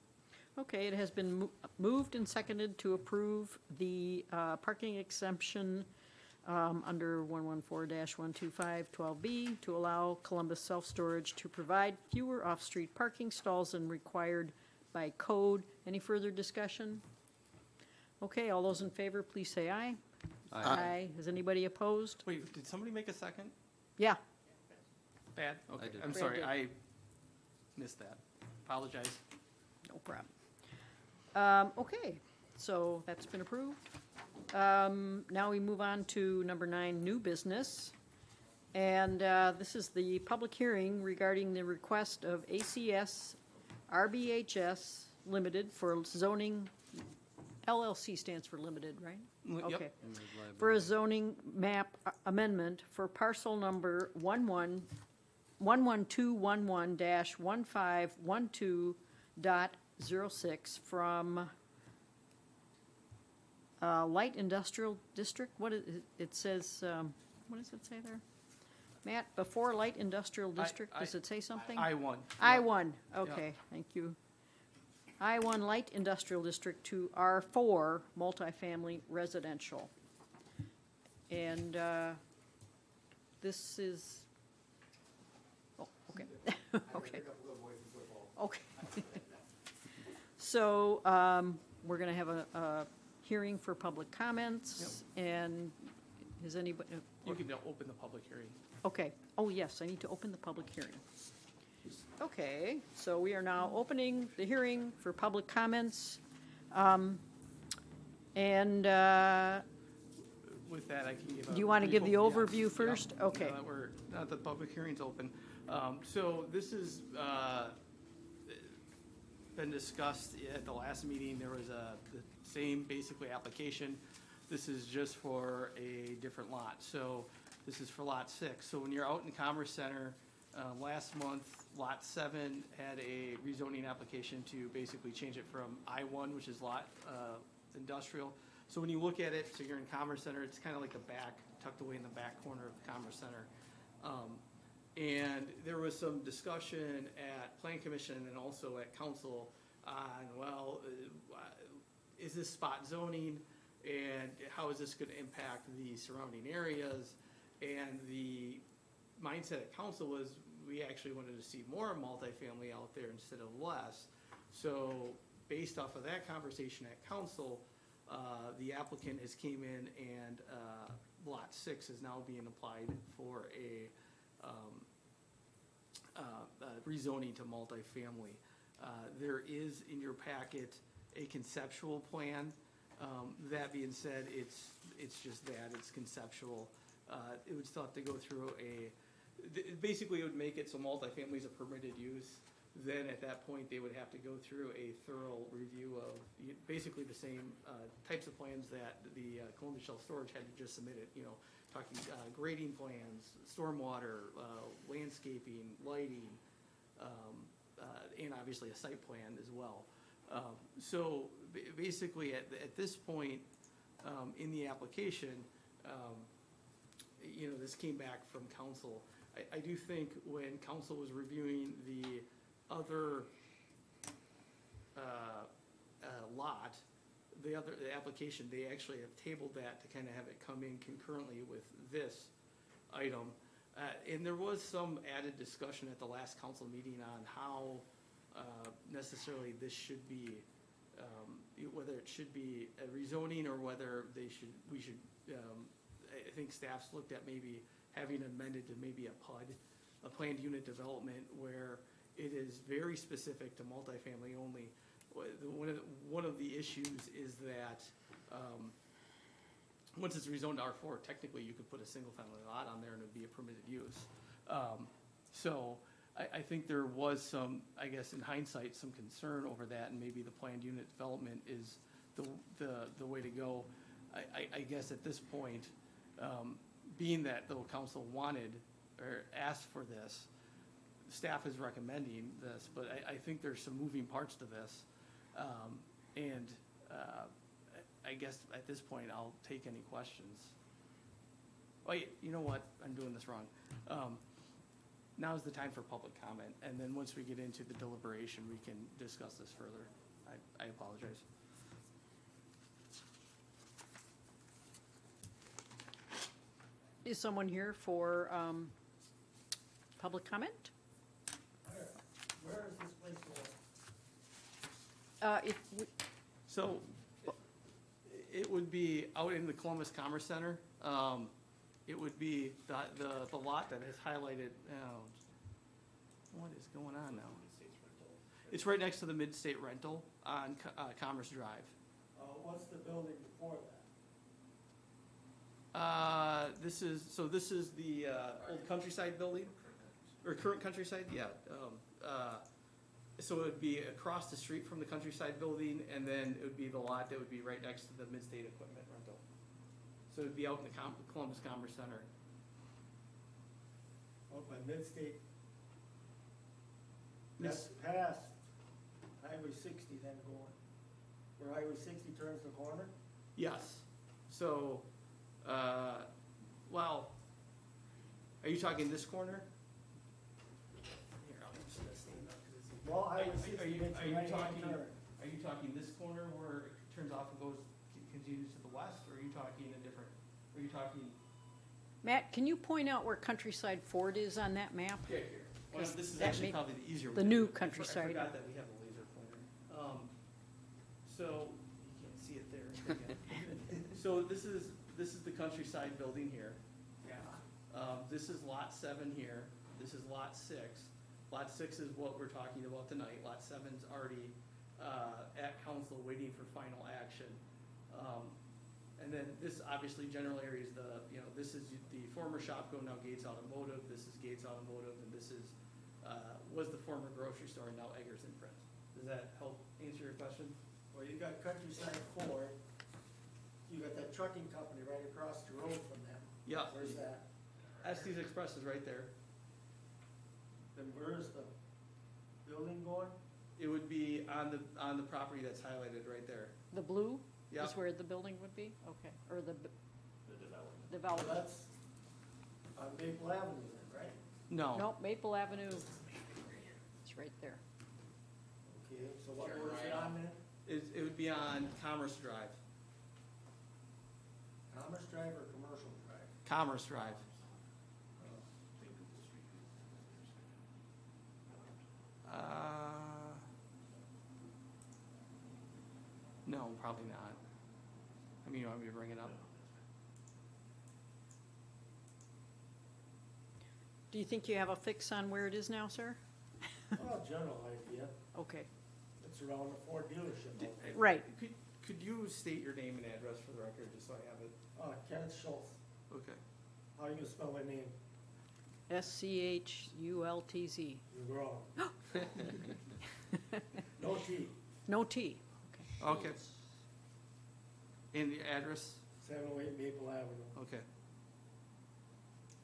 Okay, it has been moved and seconded to approve the parking exemption under 114-125-12B to allow Columbus Self Storage to provide fewer off-street parking stalls than required by code. Any further discussion? Okay, all those in favor, please say aye. Aye. Is anybody opposed? Wait, did somebody make a second? Yeah, Bad? Okay, did. I'm Brad sorry, did. I missed that. Apologize. no problem. Okay, so that's been approved. Now we move on to number 9, new business. And this is the public hearing regarding the request of ACS RBHS Limited for zoning, LLC stands for limited, right? Yep. Okay. For a zoning map amendment for parcel number 11211-1512.06 from light industrial district. What is it says, what does it say there? Matt, before light industrial district, does it say something? I-1. I-1, okay, thank you. I-1 Light Industrial District to R4 Multifamily Residential. And this is, oh, okay, okay. Okay. So, we're gonna have a hearing for public comments, and is anybody? You can open the public hearing. Okay, oh yes, I need to open the public hearing. Okay, so we are now opening the hearing for public comments. And With that, I can give a. do you want to brief give the overview. overview Yeah. first? Okay. Now that now that the public hearing's open. So this is been discussed at the last meeting. There was the same basically application. This is just for a different lot. So this is for Lot 6. So when you're out in Commerce Center, last month, Lot 7 had a rezoning application to basically change it from I-1, which is lot industrial. So when you look at it, so you're in Commerce Center, it's kind of like the back, tucked away in the back corner of the Commerce Center. And there was some discussion at Plan Commission and also at council on, well, is this spot zoning? And how is this going to impact the surrounding areas? And the mindset at council was we actually wanted to see more multifamily out there instead of less. So based off of that conversation at council, The applicant has came in and Lot 6 is now being applied for a rezoning to multifamily. There is in your packet a conceptual plan. That being said, it's just that, it's conceptual. It would still have to go through basically it would make it so multifamily is a permitted use. Then at that point, they would have to go through a thorough review of basically the same types of plans that the Columbus Shell Storage had to just submitted, talking grading plans, stormwater, landscaping, lighting, and obviously a site plan as well. So basically, at this point in the application, this came back from council. I do think when council was reviewing the other lot, the application, they actually have tabled that to kind of have it come in concurrently with this item. And there was some added discussion at the last council meeting on how necessarily this should be, whether it should be a rezoning or whether we should, I think staff's looked at maybe having amended to maybe a PUD, a planned unit development, where it is very specific to multifamily only. One of the issues is that once it's rezoned to R4, technically you could put a single-family lot on there and it'd be a permitted use. So I think there was some, I guess in hindsight, some concern over that, and maybe the planned unit development is the way to go. I guess at this point, being that the council wanted or asked for this, staff is recommending this, but I think there's some moving parts to this. And I guess at this point, I'll take any questions. Oh, you know what? I'm doing this wrong. Now's the time for public comment, and then once we get into the deliberation, we can discuss this further. I apologize. Is someone here for public comment? Where is this place going? If we- So it would be out in the Columbus Commerce Center. It would be the lot that is highlighted. What is going on now? It's right next to the Mid-State Rental on Commerce Drive. What's the building before that? This is the old Countryside building, or current Countryside, yeah. So it would be across the street from the Countryside building, and then it would be the lot that would be right next to the Mid-State Equipment Rental. So it'd be out in the Columbus Commerce Center. Out by Midstate. Miss- That's past Highway 60 then going, where Highway 60 turns the corner? Yes. So, well, are you talking this corner? Here, I'll just stand up 'cause it's- Well, Highway Are 60 you- makes are a you right-hand talking- turn. Are you talking this corner where it turns off and continues to the west, or are you talking are you talking? Matt, can you point out where Countryside Ford is on that map? Here. Well, 'Cause this is that actually may- probably the easier way. the to new do it. Countryside. I forgot that we have a laser pointer. So, you can't see it there. So this is the Countryside building here. Yeah. This is lot 7 here. This is lot 6. Lot 6 is what we're talking about tonight. Lot 7's already at council waiting for final action. And then this obviously general area is this is the former Shopko, now Gates Automotive. This is Gates Automotive, and this is, was the former grocery store, now Eggers and Prince. Does that help answer your question? Well, you got Countryside Ford, you got that trucking company right across the road from them. Yeah. Where's that? Estes Express is right there. Then where's the building going? It would be on the property that's highlighted right there. The blue Yeah. is where the building would be? Okay, or the Well, development? that's on Maple Avenue then, right? No. Nope, Maple Avenue. It's right there. Okay, so what road is it on then? It would be on Commerce Drive. Commerce Drive or Commercial Drive? Commerce Drive. No, probably not. I mean, you want me to bring it up? Do you think you have a fix on where it is now, sir? Well, general idea, Okay, it's around the Ford dealership out there. right. Could you state your name and address for the record, just so I have it? Kenneth Schultz, Okay. how you spell my name? SCHULTZ. You're wrong. No T, No T. Okay. And the address? 708 Maple Avenue, Okay.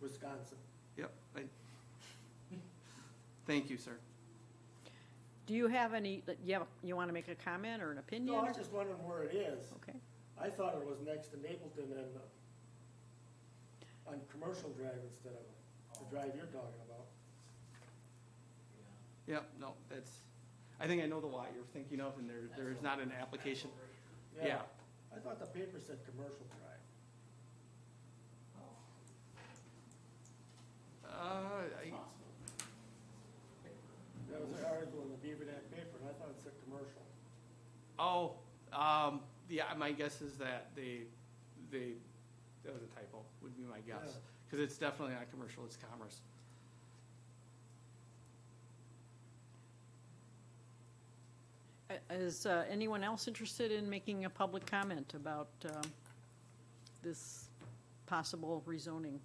Wisconsin. Yep. Thank you, sir. Do you have any, you want to make a comment or an opinion? No, I was just wondering where it is. Okay, I thought it was next to Mapleton and, on Commercial Drive instead of the drive you're talking about. Yep, no, that's, I think I know the lot you're thinking of, and there is not an application. Yeah. I thought the paper said Commercial Drive. There was an article in the Beaver Dam paper, and I thought it said commercial. Yeah, my guess is that that was a typo, would be my guess. Yeah. Because it's definitely not commercial, it's commerce. is anyone else interested in making a public comment about this possible rezoning?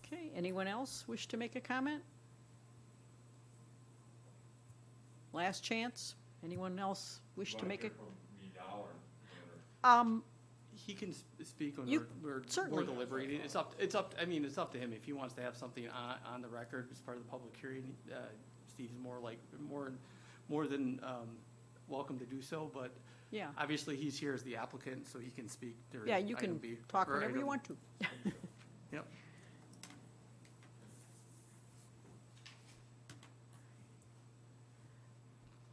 Okay, anyone else wish to make a comment? Last chance, anyone else wish to make a? He can speak when You- we're certainly. deliberating. It's up to him if he wants to have something on the record as part of the public hearing. Steve's more than welcome to do so, but Yeah, obviously he's here as the applicant, so he can speak during yeah, you item can B, talk or whenever you item- want to. Yep.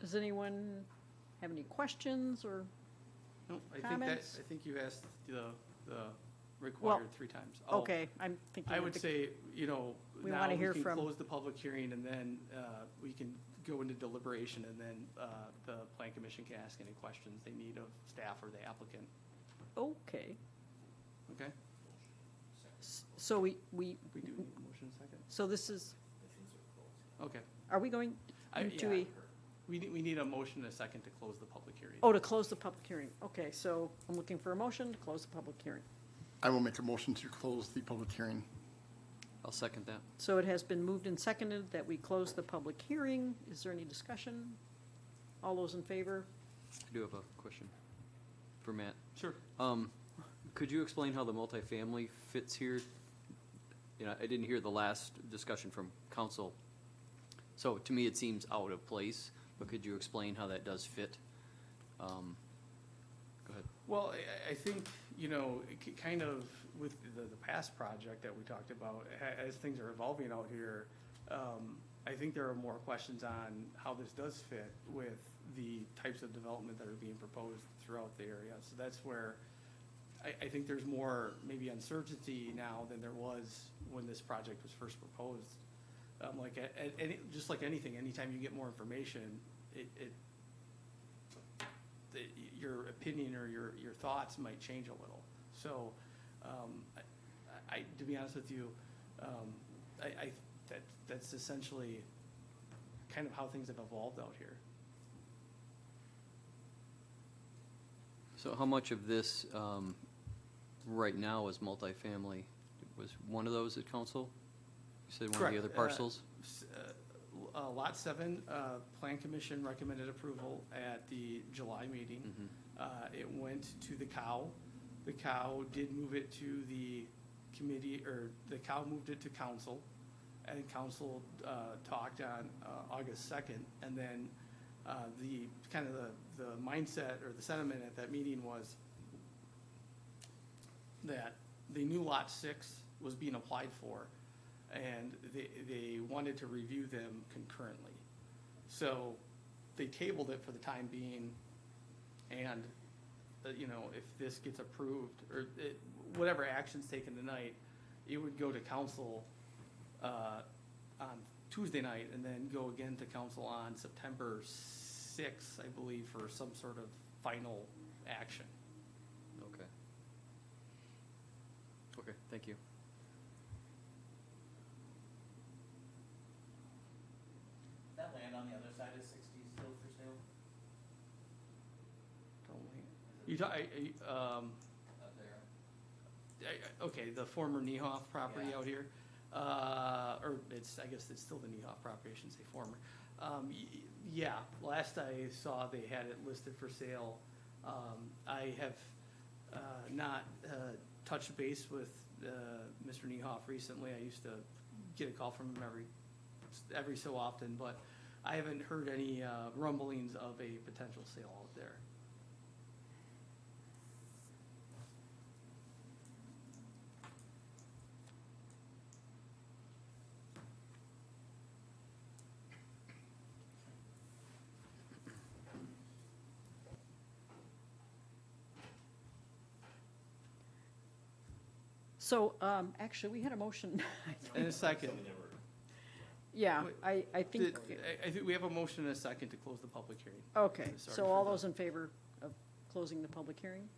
Does anyone have any questions or? No, Comments? I think you asked the required 3 times. Oh, Okay, I'm thinking. I of would the- say, We now wanna we hear can from- close the public hearing, and then we can go into deliberation, and then the plan commission can ask any questions they need of staff or the applicant, Okay, okay? so we, We do need a motion in a second. so this is, Okay. are we going I- into yeah. a, We need a motion in a second to close the public hearing. oh, to close the public hearing? Okay, so I'm looking for a motion to close the public hearing. I will make a motion to close the public hearing. I'll second that. So it has been moved and seconded that we close the public hearing. Is there any discussion? All those in favor? I do have a question for Matt. Sure. Could you explain how the multifamily fits here? You know, I didn't hear the last discussion from council. So to me, it seems out of place, but could you explain how that does fit? Go ahead. Well, I think, kind of with the past project that we talked about, as things are evolving out here, I think there are more questions on how this does fit with the types of development that are being proposed throughout the area. So that's where I think there's more maybe uncertainty now than there was when this project was first proposed. Just like anything, anytime you get more information, your opinion or your thoughts might change a little. So, to be honest with you, that's essentially kind of how things have evolved out here. So how much of this, right now is multifamily? Was one of those at council? You said one of the Correct. other parcels? Lot 7, Plan Commission recommended approval at the July meeting. It went to the COW. The COW did move it to the committee, or the COW moved it to council, and council talked on August 2nd, and then the mindset or the sentiment at that meeting was that the new Lot 6 was being applied for, and they wanted to review them concurrently. So they tabled it for the time being, and, if this gets approved, or whatever action's taken tonight, it would go to council on Tuesday night, and then go again to council on September 6th, I believe, for some sort of final action. Okay. Okay, thank you. That land on the other side of 60 still for sale? You talk, Up there. okay, the former Niehoff property Yeah. out here, or I guess it's still the Niehoff property, I shouldn't say former. Yeah, last I saw, they had it listed for sale. I have not touched base with Mr. Niehoff recently. I used to get a call from him every so often, but I haven't heard any rumblings of a potential sale out there. So, actually, we had a motion. In a second. Yeah, Wait, I think, I think we have a motion and a second to close the public hearing. okay, Sorry so for all the- those in favor of closing the public hearing?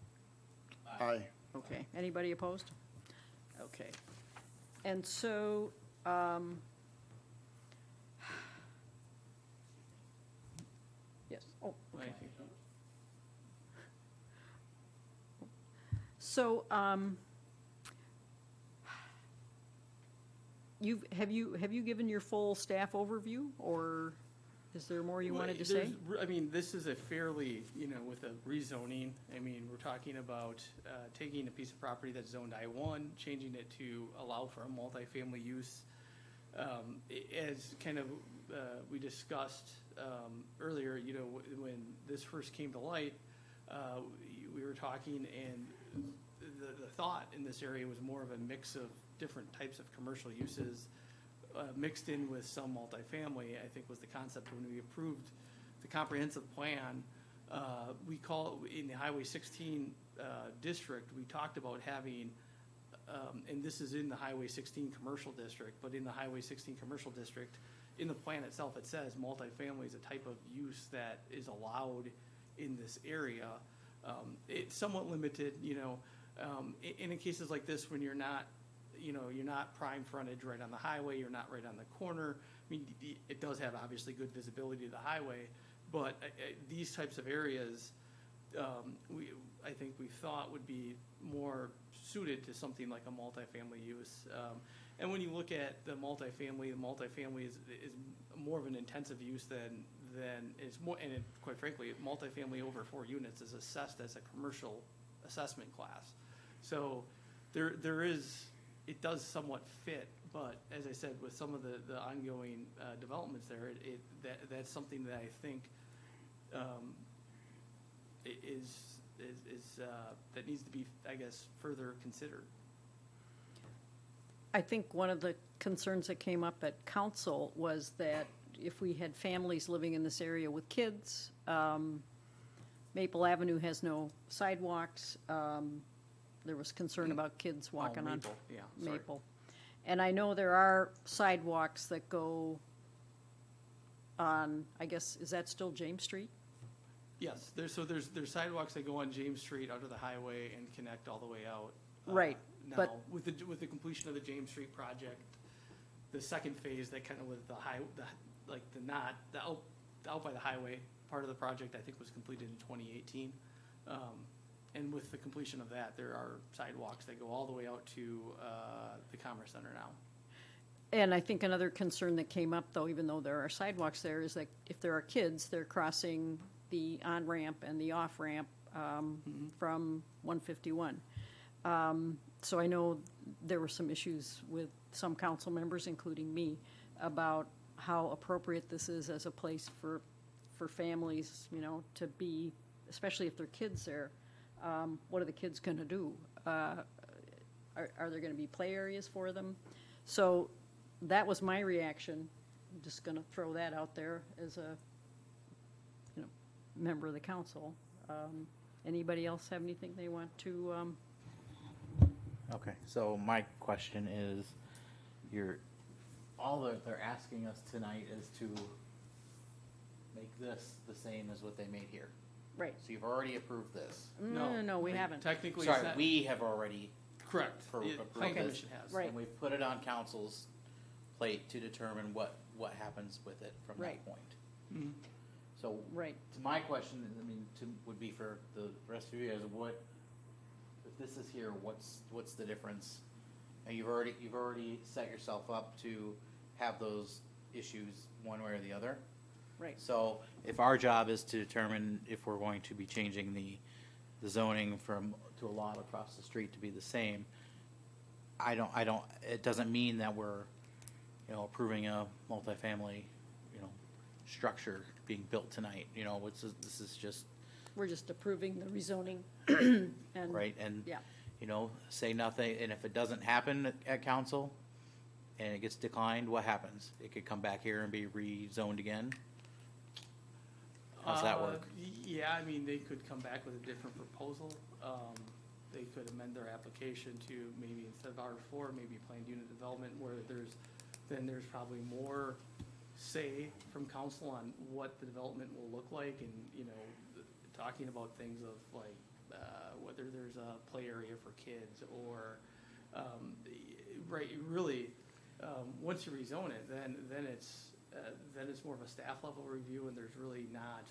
Aye. Okay, anybody opposed? Okay. And so, yes, oh, I okay. think- So, have you given your full staff overview, or is there more you wanted to say? I mean, this is a fairly, with a rezoning, I mean, we're talking about taking a piece of property that's zoned I-1, changing it to allow for a multifamily use. As kind of, we discussed earlier, when this first came to light, we were talking, and the thought in this area was more of a mix of different types of commercial uses, mixed in with some multifamily, I think was the concept when we approved the comprehensive plan. We call, in the Highway 16 district, we talked about having, and this is in the Highway 16 commercial district, but in the Highway 16 commercial district, in the plan itself, it says multifamily is a type of use that is allowed in this area. It's somewhat limited, in cases like this, when you're not prime frontage right on the highway, you're not right on the corner. I mean, it does have obviously good visibility to the highway, but these types of areas, I think we thought would be more suited to something like a multifamily use. And when you look at the multifamily is more of an intensive use than is more, and quite frankly, multifamily over 4 units is assessed as a commercial assessment class. So there is, it does somewhat fit, but as I said, with some of the ongoing developments there, that's something that I think that needs to be, I guess, further considered. I think one of the concerns that came up at council was that if we had families living in this area with kids, Maple Avenue has no sidewalks. There was concern about kids walking on Maple, yeah, sorry. Maple. And I know there are sidewalks that go on, I guess, is that still James Street? Yes, there's sidewalks that go on James Street under the highway and connect all the way out. Right, but- Now, with the completion of the James Street project, the second phase, that kind of with the out by the highway part of the project, I think was completed in 2018. And with the completion of that, there are sidewalks that go all the way out to the Commerce Center now. And I think another concern that came up, though, even though there are sidewalks there, is that if there are kids, they're crossing the on-ramp and the off-ramp from 151. So I know there were some issues with some council members, including me, about how appropriate this is as a place for families, to be, especially if there are kids there. What are the kids going to do? Are there going to be play areas for them? So that was my reaction. I'm just going to throw that out there as a member of the council. Anybody else have anything they want to? Okay, so my question is, all that they're asking us tonight is to make this the same as what they made here. Right. So you've already approved this. No, we haven't. Technically, it's Sorry, not, we have already, correct. for The approved Plan this. Commission has. Right. and we've put it on council's plate to determine what happens with it from Right. that point. Mhm. So, Right. to my question, I mean, would be for the rest of you guys, if this is here, what's the difference? And you've already set yourself up to have those issues one way or the other. Right. So if our job is to determine if we're going to be changing the zoning to a lot across the street to be the same, it doesn't mean that we're, approving a multifamily, structure being built tonight, this is just, We're just approving the rezoning. And right, and, Yeah. say nothing, and if it doesn't happen at council and it gets declined, what happens? It could come back here and be rezoned again? How's that work? Yeah, I mean, they could come back with a different proposal. They could amend their application to maybe instead of R4, maybe planned unit development where there's probably more say from council on what the development will look like and, talking about things of like, whether there's a play area for kids or, right, really, once you rezone it, then it's more of a staff level review and there's really not,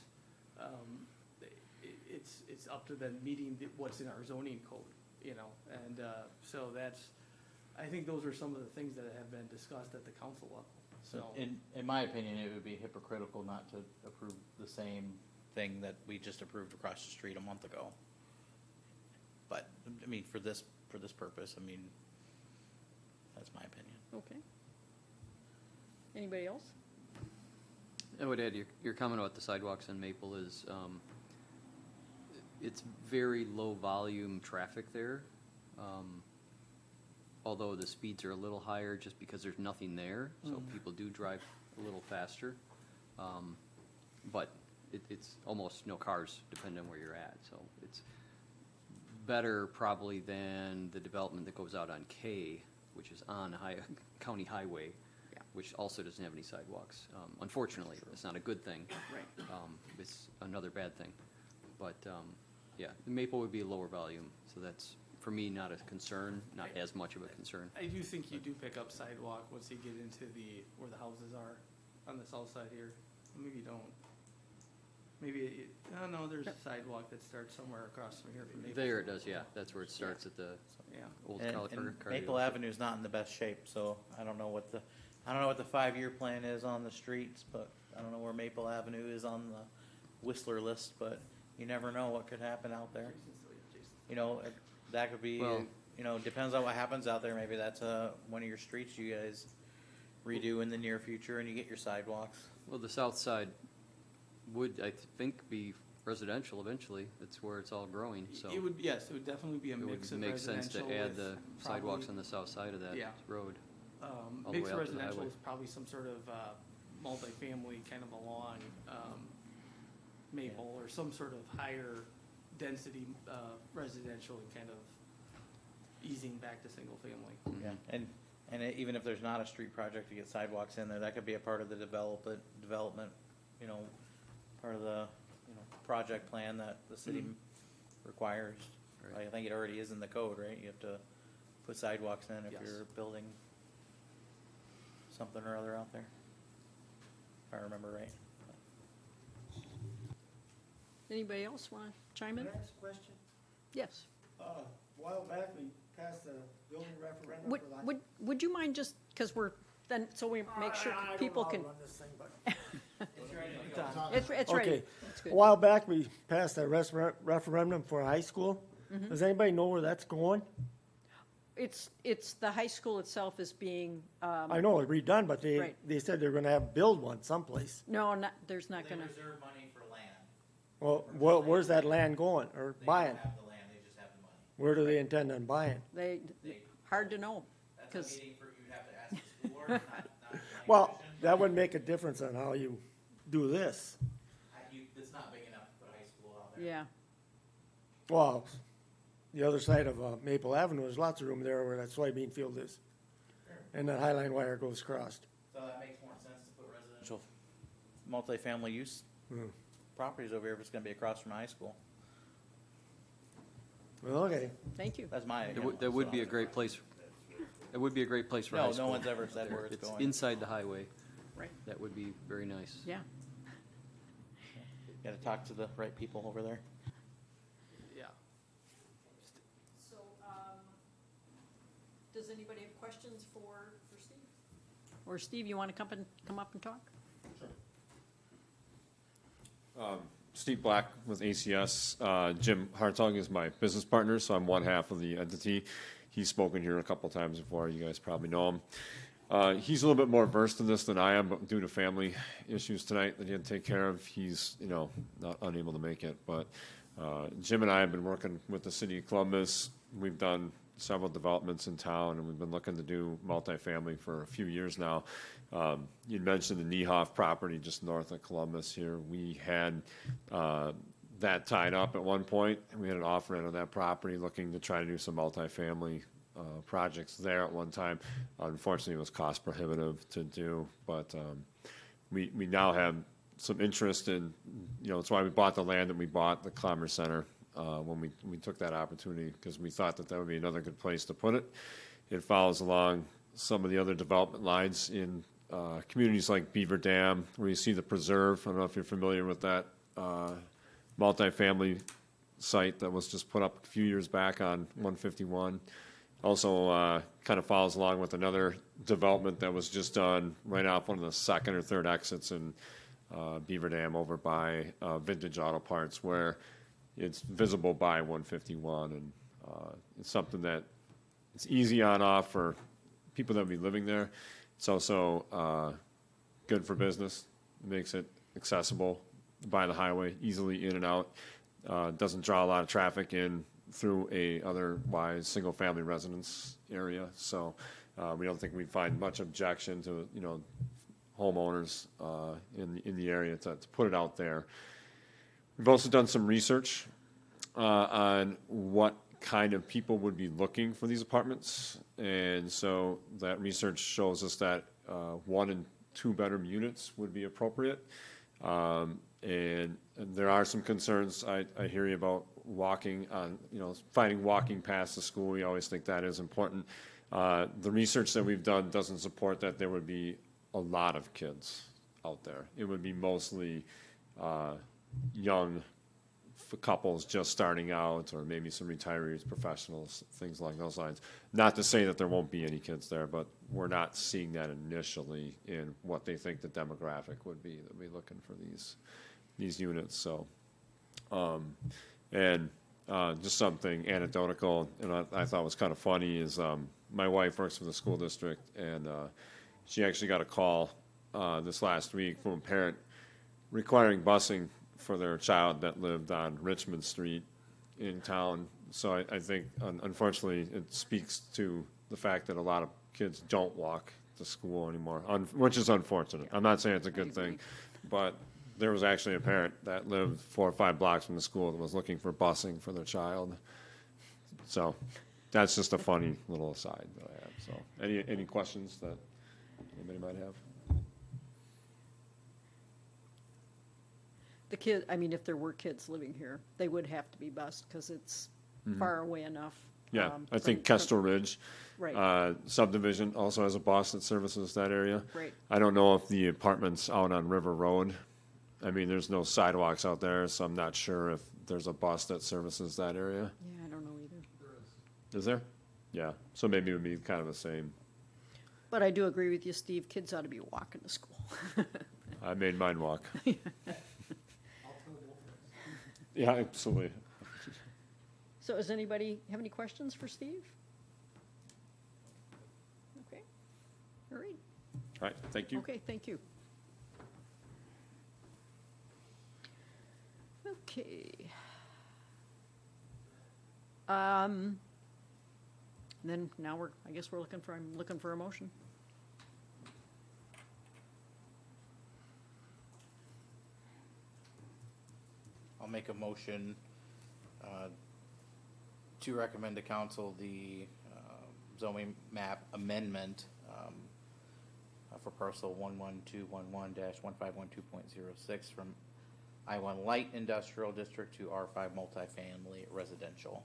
it's up to them meeting what's in our zoning code, and, so I think those are some of the things that have been discussed at the council level, so. In my opinion, it would be hypocritical not to approve the same thing that we just approved across the street a month ago. But, I mean, for this purpose, I mean, that's my opinion. Okay. Anybody else? I would add, your comment about the sidewalks in Maple is, it's very low volume traffic there. Although the speeds are a little higher just because there's nothing there, so people do drive a little faster. But it's almost no cars depending on where you're at, so it's better probably than the development that goes out on K, which is on county highway, Yeah. which also doesn't have any sidewalks. Unfortunately, it's not a good thing. Right. It's another bad thing. But, yeah, Maple would be a lower volume, so that's, for me, not a concern, not as much of a concern. I do think you do pick up sidewalk once you get into where the houses are on the south side here. Maybe you don't. Maybe, no, there's a sidewalk that starts somewhere across from here from Maple. There it does, yeah, that's where it starts at the Yeah. old And Caliper. Maple Avenue's not in the best shape, so I don't know what the 5-year plan is on the streets, but I don't know where Maple Avenue is on the Whistler list, but you never know what could happen out there. That could be, Well- depends on what happens out there, maybe that's one of your streets you guys redo in the near future and you get your sidewalks. Well, the south side would, I think, be residential eventually. That's where it's all growing, so. It would, yes, it would definitely be a It mix would of make sense to residential add the with sidewalks on probably, the south side of that Yeah. road. all the mixed way out to the residential highway. with probably some sort of, multifamily kind of along, Maple or some sort of higher density, residential and kind of easing back to single family. Yeah, and even if there's not a street project to get sidewalks in there, that could be a part of the development, part of the, project plan that the city requires. Right. I think it already is in the code, right? You have to put sidewalks in if Yes. you're building something or other out there. If I remember right. Anybody else want to chime in? Can I ask a question? Yes. A while back, we passed a building referendum Would, for that. would you mind just, because we're, then, so we make sure I don't people know how to can, run this thing, but- it's ready. Okay. It's A good. while back, we passed a referendum for a high school. Mm-hmm. Does anybody know where that's going? It's, the high school itself is being, I know it's redone, but Right. they said they're gonna build one someplace. no, not, there's not gonna, reserve money for land. Well, where's that land going, or buying? have the land, they just have the money. Where do they intend on buying? they, hard to know. That's 'Cause- a meeting for, you'd have to ask the school board, not the planning Well, commission. that would make a difference on how you do this. It's not big enough to put a high school out there. Yeah, Well, the other side of Maple Avenue, there's lots of room there where that soybean field is. And the Highline wire goes across. So that makes more sense to put residential multifamily use Property's over here if it's gonna be across from high school. Well, okay. Thank you. That's my. That would be a great place, it would be a great place for high No, school. no one's ever said where it's It's going. inside the highway. Right. That would be very nice. Yeah. Gotta talk to the right people over there. Yeah. So, does anybody have questions for Steve? Or Steve, you want to come up and talk? Steve Black with ACS. Jim Hartog is my business partner, so I'm one half of the entity. He's spoken here a couple times before. You guys probably know him. He's a little bit more versed in this than I am, but due to family issues tonight that he had to take care of, he's, not unable to make it. But Jim and I have been working with the city of Columbus. We've done several developments in town, and we've been looking to do multifamily for a few years now. You mentioned the Niehoff property just north of Columbus here. We had that tied up at one point, and we had an offer in on that property looking to try to do some multifamily projects there at one time. Unfortunately, it was cost prohibitive to do, but we now have some interest in, that's why we bought the land that we bought, the Commerce Center, when we took that opportunity, because we thought that would be another good place to put it. It follows along some of the other development lines in communities like Beaver Dam, where you see the preserve. I don't know if you're familiar with that multifamily site that was just put up a few years back on 151. Also, kind of follows along with another development that was just done right off one of the second or third exits in Beaver Dam over by Vintage Auto Parts, where it's visible by 151, and it's something that it's easy on off for people that will be living there. It's also good for business. It makes it accessible by the highway, easily in and out. Doesn't draw a lot of traffic in through a otherwise single-family residence area. So we don't think we'd find much objection to homeowners in the area to put it out there. We've also done some research on what kind of people would be looking for these apartments, and so that research shows us that 1 and 2 bedroom units would be appropriate. And there are some concerns. I hear you about walking on, finding walking past the school. We always think that is important. The research that we've done doesn't support that there would be a lot of kids out there. It would be mostly young couples just starting out, or maybe some retirees, professionals, things along those lines. Not to say that there won't be any kids there, but we're not seeing that initially in what they think the demographic would be that we're looking for these units. So, just something anecdotal, and I thought was kind of funny is my wife works for the school district, and she actually got a call this last week from a parent requiring busing for their child that lived on Richmond Street in town. So I think, unfortunately, it speaks to the fact that a lot of kids don't walk to school anymore, which is unfortunate. I'm not saying it's a good thing, but there was actually a parent that lived 4 or 5 blocks from the school that was looking for busing for their child. So that's just a funny little aside that I have. So any questions that anybody might have? The kid, I mean, if there were kids living here, they would have to be bused because it's far away enough. Yeah, I think from- Kestrel Ridge Right. subdivision also has a bus that services that area. Right. I don't know if the apartments out on River Road, I mean, there's no sidewalks out there, so I'm not sure if there's a bus that services that area. Yeah, I don't know either. Is there? Yeah, so maybe it would be kind of the same. But I do agree with you, Steve, kids ought to be walking to school. I made mine walk. Yeah, absolutely. So does anybody have any questions for Steve? Okay, all right, All right, thank you. okay, thank you. Okay. Then now I guess I'm looking for a motion. I'll make a motion to recommend to council the zoning map amendment for parcel 11211-1512.06 from I-1 light industrial district to R5 multifamily residential.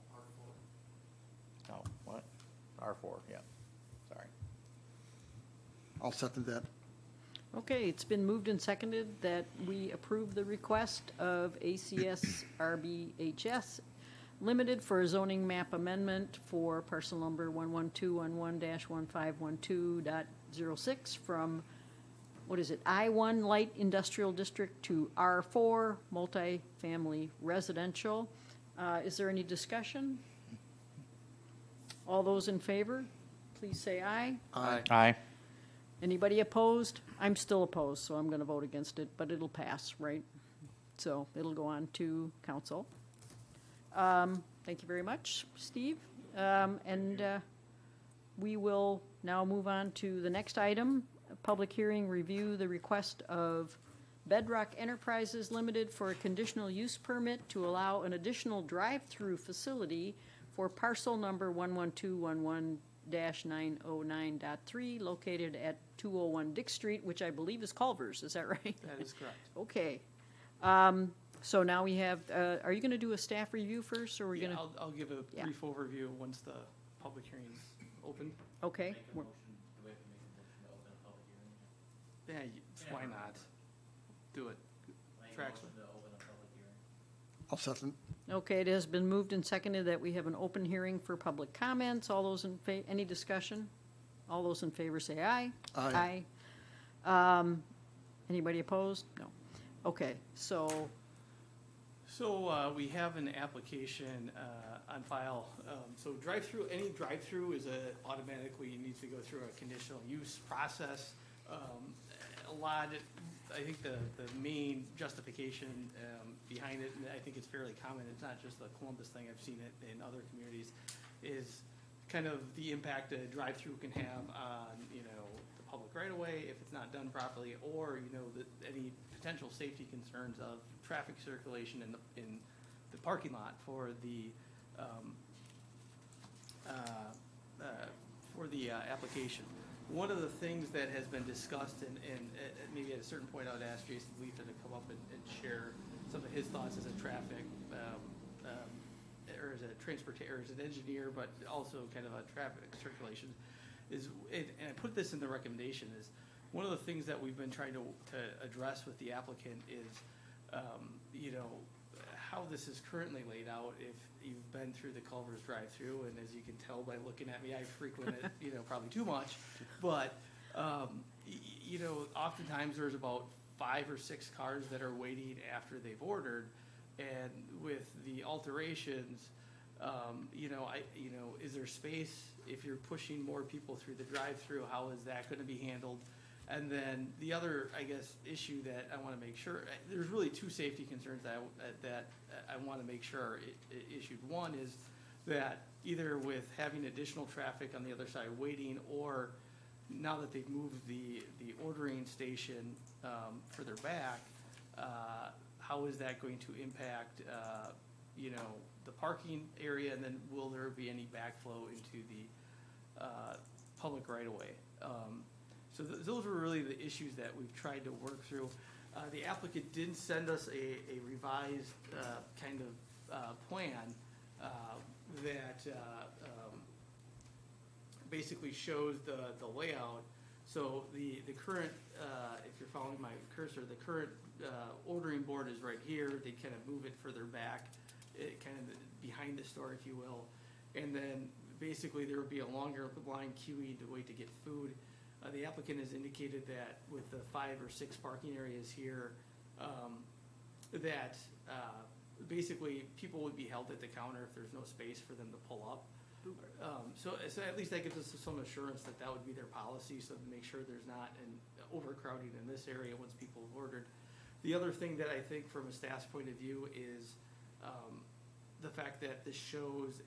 Oh, what? R4, yeah, sorry. I'll second that. Okay, it's been moved and seconded that we approve the request of ACS RBHS Limited for a zoning map amendment for parcel number 11211-1512.06 from, what is it, I-1 Light Industrial District to R4 Multifamily Residential. Is there any discussion? All those in favor, please say aye. Aye. Anybody opposed? I'm still opposed, so I'm going to vote against it, but it'll pass, right? So it'll go on to council. Thank you very much, Steve. We will now move on to the next item, a public hearing, review the request of Bedrock Enterprises Limited for a conditional use permit to allow an additional drive-through facility for parcel number 11211-909.3 located at 201 Dick Street, which I believe is Culver's, is that right? That is correct. Okay. So now we have, are you going to do a staff review first, or are we Yeah, going to? I'll give a Yeah. brief overview once the public hearing's open. Okay. we're- Yeah, why not? Do it. Tracks. I'll second. Okay, it has been moved and seconded that we have an open hearing for public comments. All those in any discussion? All those in favor say aye. Aye. Aye. Anybody opposed? No. Okay, so, So we have an application on file. So drive-through, any drive-through is automatically needs to go through a conditional use process. I think the main justification behind it, and I think it's fairly common, it's not just the Columbus thing, I've seen it in other communities, is kind of the impact a drive-through can have on, the public right-of-way if it's not done properly, or, any potential safety concerns of traffic circulation in the parking lot for the application. One of the things that has been discussed, and maybe at a certain point I would ask Jason Leafa to come up and share some of his thoughts as a traffic, or as a or as an engineer, but also kind of a traffic circulation, and I put this in the recommendation, is one of the things that we've been trying to address with the applicant is, how this is currently laid out. If you've been through the Culver's drive-through, and as you can tell by looking at me, I frequent it, probably too much, but, oftentimes there's about 5 or 6 cars that are waiting after they've ordered, and with the alterations, is there space if you're pushing more people through the drive-through? How is that going to be handled? And then the other, I guess, issue that I want to make sure, there's really 2 safety concerns that I want to make sure are issued. One is that either with having additional traffic on the other side waiting, or now that they've moved the ordering station further back, how is that going to impact, the parking area, and then will there be any backflow into the public right-of-way? So those were really the issues that we've tried to work through. The applicant did send us a revised kind of plan that basically shows the layout. So the current, if you're following my cursor, the current ordering board is right here. They kind of move it further back, kind of behind the store, if you will. And then basically there would be a longer line queuing to wait to get food. The applicant has indicated that with the 5 or 6 parking areas here, that basically people would be held at the counter if there's no space for them to pull up. So at least that gives us some assurance that that would be their policy, so to make sure there's not an overcrowding in this area once people have ordered. The other thing that I think from a staff's point of view is the fact that this shows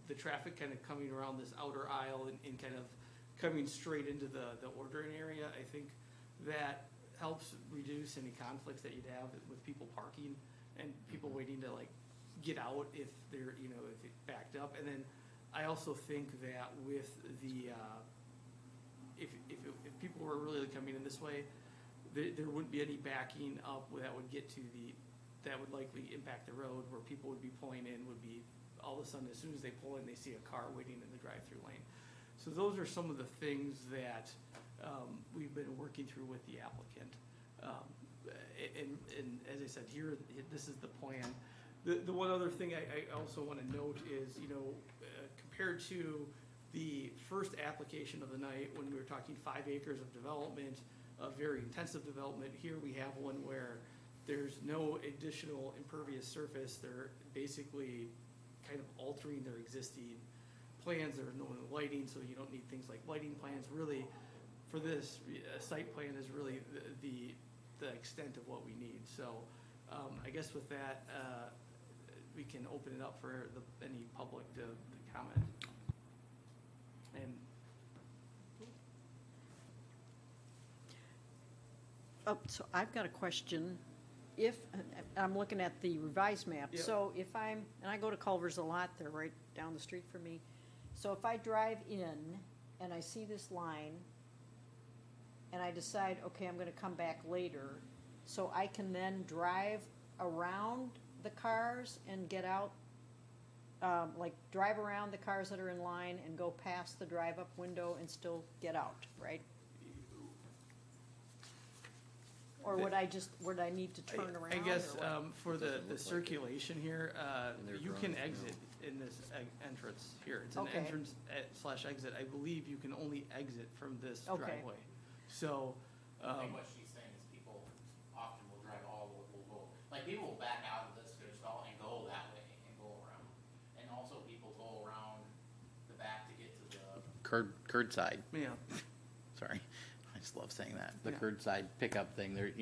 the traffic kind of coming around this outer aisle and kind of coming straight into the ordering area. I think that helps reduce any conflicts that you'd have with people parking and people waiting to get out if they're, if it backed up. And then I also think that with the, if people were really coming in this way, there wouldn't be any backing up that would get to that would likely impact the road where people would be pulling in, would be all of a sudden, as soon as they pull in, they see a car waiting in the drive-through lane. So those are some of the things that we've been working through with the applicant. And as I said, here, this is the plan. The one other thing I also want to note is, compared to the first application of the night, when we were talking 5 acres of development, of very intensive development, here we have one where there's no additional impervious surface. They're basically kind of altering their existing plans. There's no lighting, so you don't need things like lighting plans. Really, for this, a site plan is really the extent of what we need. So I guess with that, we can open it up for any public to comment. And Oh, so I've got a question. If, I'm looking at the revised map, Yep. so if and I go to Culver's a lot, they're right down the street from me. So if I drive in and I see this line, and I decide, okay, I'm gonna come back later, so I can then drive around the cars and get out, like drive around the cars that are in line and go past the drive-up window and still get out, right? Or would I need to turn around? I guess or what? for the circulation here, they're you growing, can exit in this entrance here. It's an Okay. entrance slash exit. I believe you can only exit from this Okay. driveway. So, I think what she's saying is people often will drive will go, like people will back out of this stall and go that way and go around. And also people go around the back to get to the curd side. yeah, Sorry, I just love saying that. The Yeah. curbside pickup thing, there,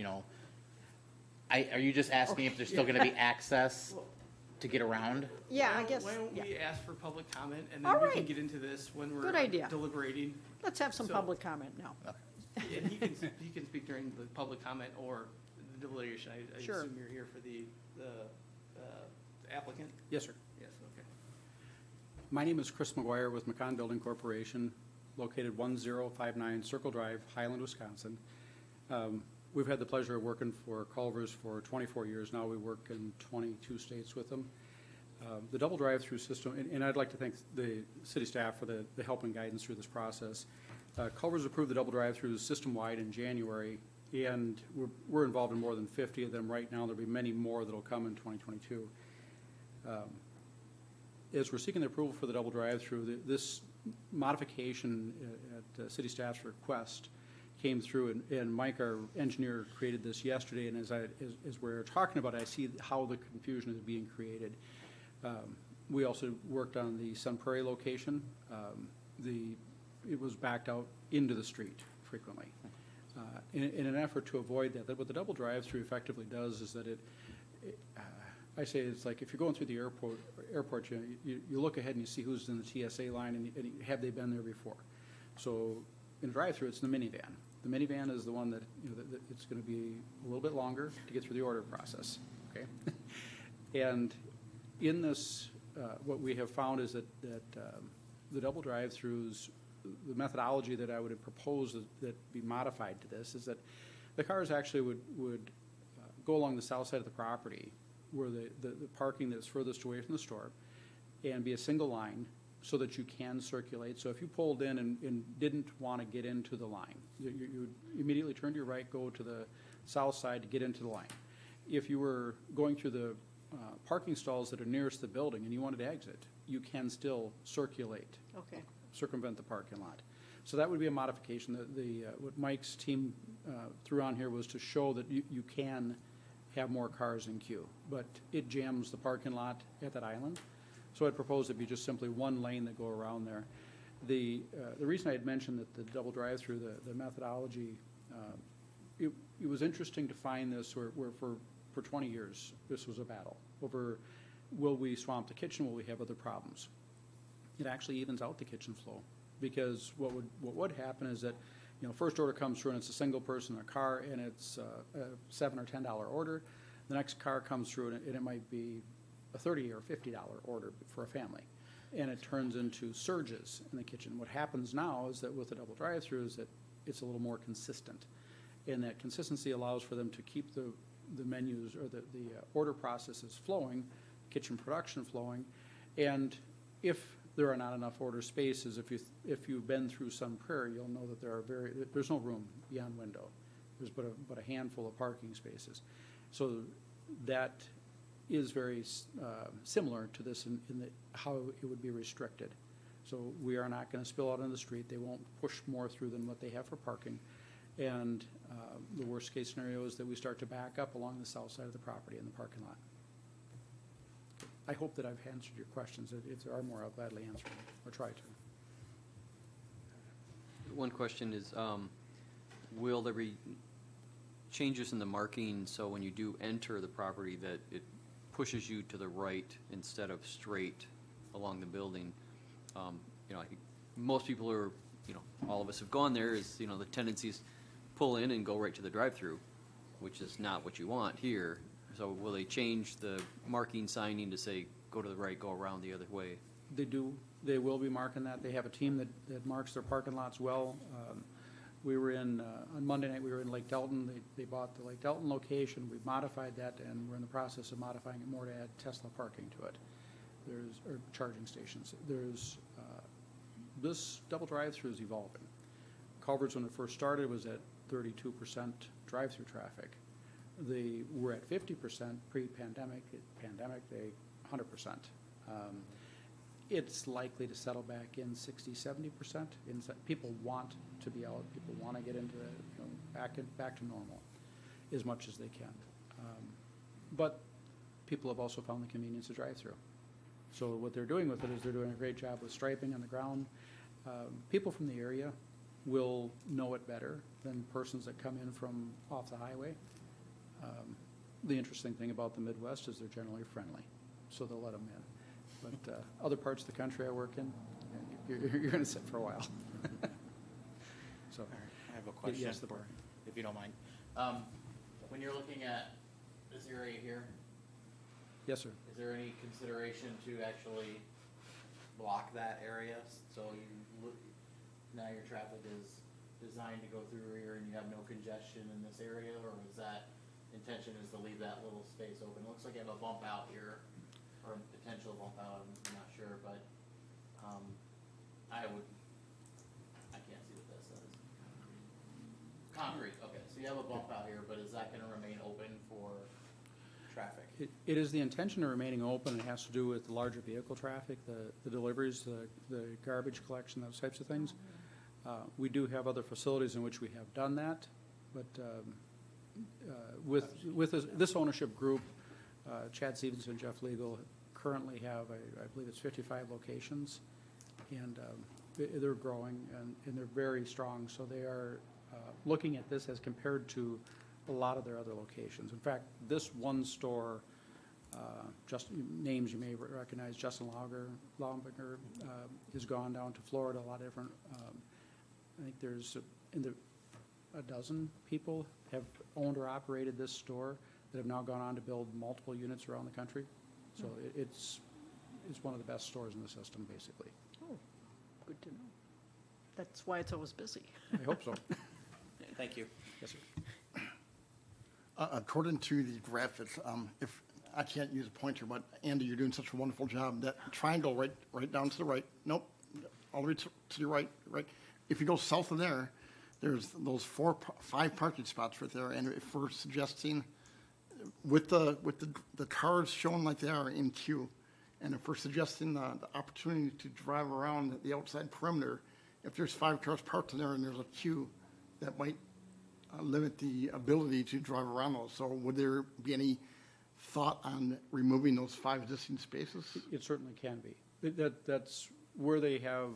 are you just asking if there's still gonna be access to get around? Yeah, I guess, Why don't yeah. we ask for public comment, and All then we can right. get into this when Good we're idea. deliberating. Let's have some So- public comment now. And he can speak during the public comment or the deliberation. I Sure. assume you're here for the applicant? Yes, sir. Yes, okay. My name is Chris McGuire with McCon Building Corporation, located 1059 Circle Drive, Highland, Wisconsin. We've had the pleasure of working for Culver's for 24 years now. We work in 22 states with them. The double drive-through system, and I'd like to thank the city staff for the help and guidance through this process. Culver's approved the double drive-throughs system-wide in January, and we're involved in more than 50 of them right now. There'll be many more that'll come in 2022. As we're seeking the approval for the double drive-through, this modification at city staff's request came through, and Mike, our engineer, created this yesterday, and as we're talking about it, I see how the confusion is being created. We also worked on the Sun Prairie location. It was backed out into the street frequently. In an effort to avoid that, what the double drive-through effectively does is that I say it's like if you're going through the airport, you look ahead and you see who's in the TSA line and have they been there before. So in a drive-through, it's the minivan. The minivan is the one that, that it's going to be a little bit longer to get through the order process, okay? And in this, what we have found is that the double drive-throughs, the methodology that I would have proposed that be modified to this is that the cars actually would go along the south side of the property where the parking that's furthest away from the store and be a single line so that you can circulate. So if you pulled in and didn't want to get into the line, you would immediately turn to your right, go to the south side to get into the line. If you were going through the parking stalls that are nearest the building and you wanted to exit, you can still circulate, Okay. circumvent the parking lot. So that would be a modification. What Mike's team threw on here was to show that you can have more cars in queue, but it jams the parking lot at that island. So I'd propose it be just simply one lane that go around there. The reason I had mentioned that the double drive-through, the methodology, it was interesting to find this where for 20 years, this was a battle over, will we swamp the kitchen, will we have other problems? It actually evens out the kitchen flow, because what would happen is that, first order comes through and it's a single person in a car and it's a $7 or $10 order. The next car comes through and it might be a $30 or $50 order for a family. And it turns into surges in the kitchen. What happens now is that with the double drive-through is that it's a little more consistent. And that consistency allows for them to keep the menus or the order processes flowing, kitchen production flowing. And if there are not enough order spaces, if you've been through Sun Prairie, you'll know that there's no room beyond window. There's but a handful of parking spaces. So that is very similar to this in how it would be restricted. So we are not going to spill out on the street. They won't push more through than what they have for parking. And the worst case scenario is that we start to back up along the south side of the property in the parking lot. I hope that I've answered your questions. If there are more, I'll gladly answer them, or try to. One question is, will there be changes in the marking so when you do enter the property that it pushes you to the right instead of straight along the building? You know, I think most people are, you know, all of us have gone there, is, you know, the tendency is pull in and go right to the drive-through, which is not what you want here. So will they change the marking signing to say, go to the right, go around the other way? They will be marking that. They have a team that marks their parking lots well. We were on Monday night, we were in Lake Delton. They bought the Lake Delton location. We've modified that, and we're in the process of modifying it more to add Tesla parking to it. Or charging stations. This double drive-through is evolving. Culver's, when it first started, was at 32% drive-through traffic. They were at 50% pre-pandemic. They 100%. It's likely to settle back in 60-70%. People want to be out. People want to get into back to normal as much as they can. But people have also found the convenience of drive-through. So what they're doing with it is they're doing a great job with striping on the ground. People from the area will know it better than persons that come in from off the highway. The interesting thing about the Midwest is they're generally friendly, so they'll let them in. But other parts of the country I work in, you're going to sit for a while. So I have a question, yes, the bar. if you don't mind. When you're looking at this area here, Yes, sir. is there any consideration to actually block that area? So now your traffic is designed to go through here and you have no congestion in this area? Or is that intention is to leave that little space open? It looks like you have a bump out here, or a potential bump out, I'm not sure, but I can't see what that says. Concrete, okay, so you have a bump out here, but is that gonna remain open for traffic? It is the intention of remaining open. It has to do with the larger vehicle traffic, the deliveries, the garbage collection, those types of things. We do have other facilities in which we have done that, but with this ownership group, Chad Stevenson, Jeff Legal, currently have, I believe it's 55 locations, and they're growing, and they're very strong, so they are looking at this as compared to a lot of their other locations. In fact, this one store, just names you may recognize, Justin Lombinger, has gone down to Florida, a lot of different, I think there's a dozen people have owned or operated this store that have now gone on to build multiple units around the country. So it's one of the best stores in the system, basically. Oh, good to know. That's why it's always busy. I hope so. Thank you. Yes, sir. According to the graphics, if I can't use a pointer, but Andy, you're doing such a wonderful job. That triangle right down to the right. Nope, all the way to your right. If you go south of there, there's those 5 parking spots right there. And if we're suggesting, with the cars showing like they are in queue, and if we're suggesting the opportunity to drive around the outside perimeter, if there's 5 cars parked in there and there's a queue, that might limit the ability to drive around those. So would there be any thought on removing those 5 existing spaces? It certainly can be. That's where they have,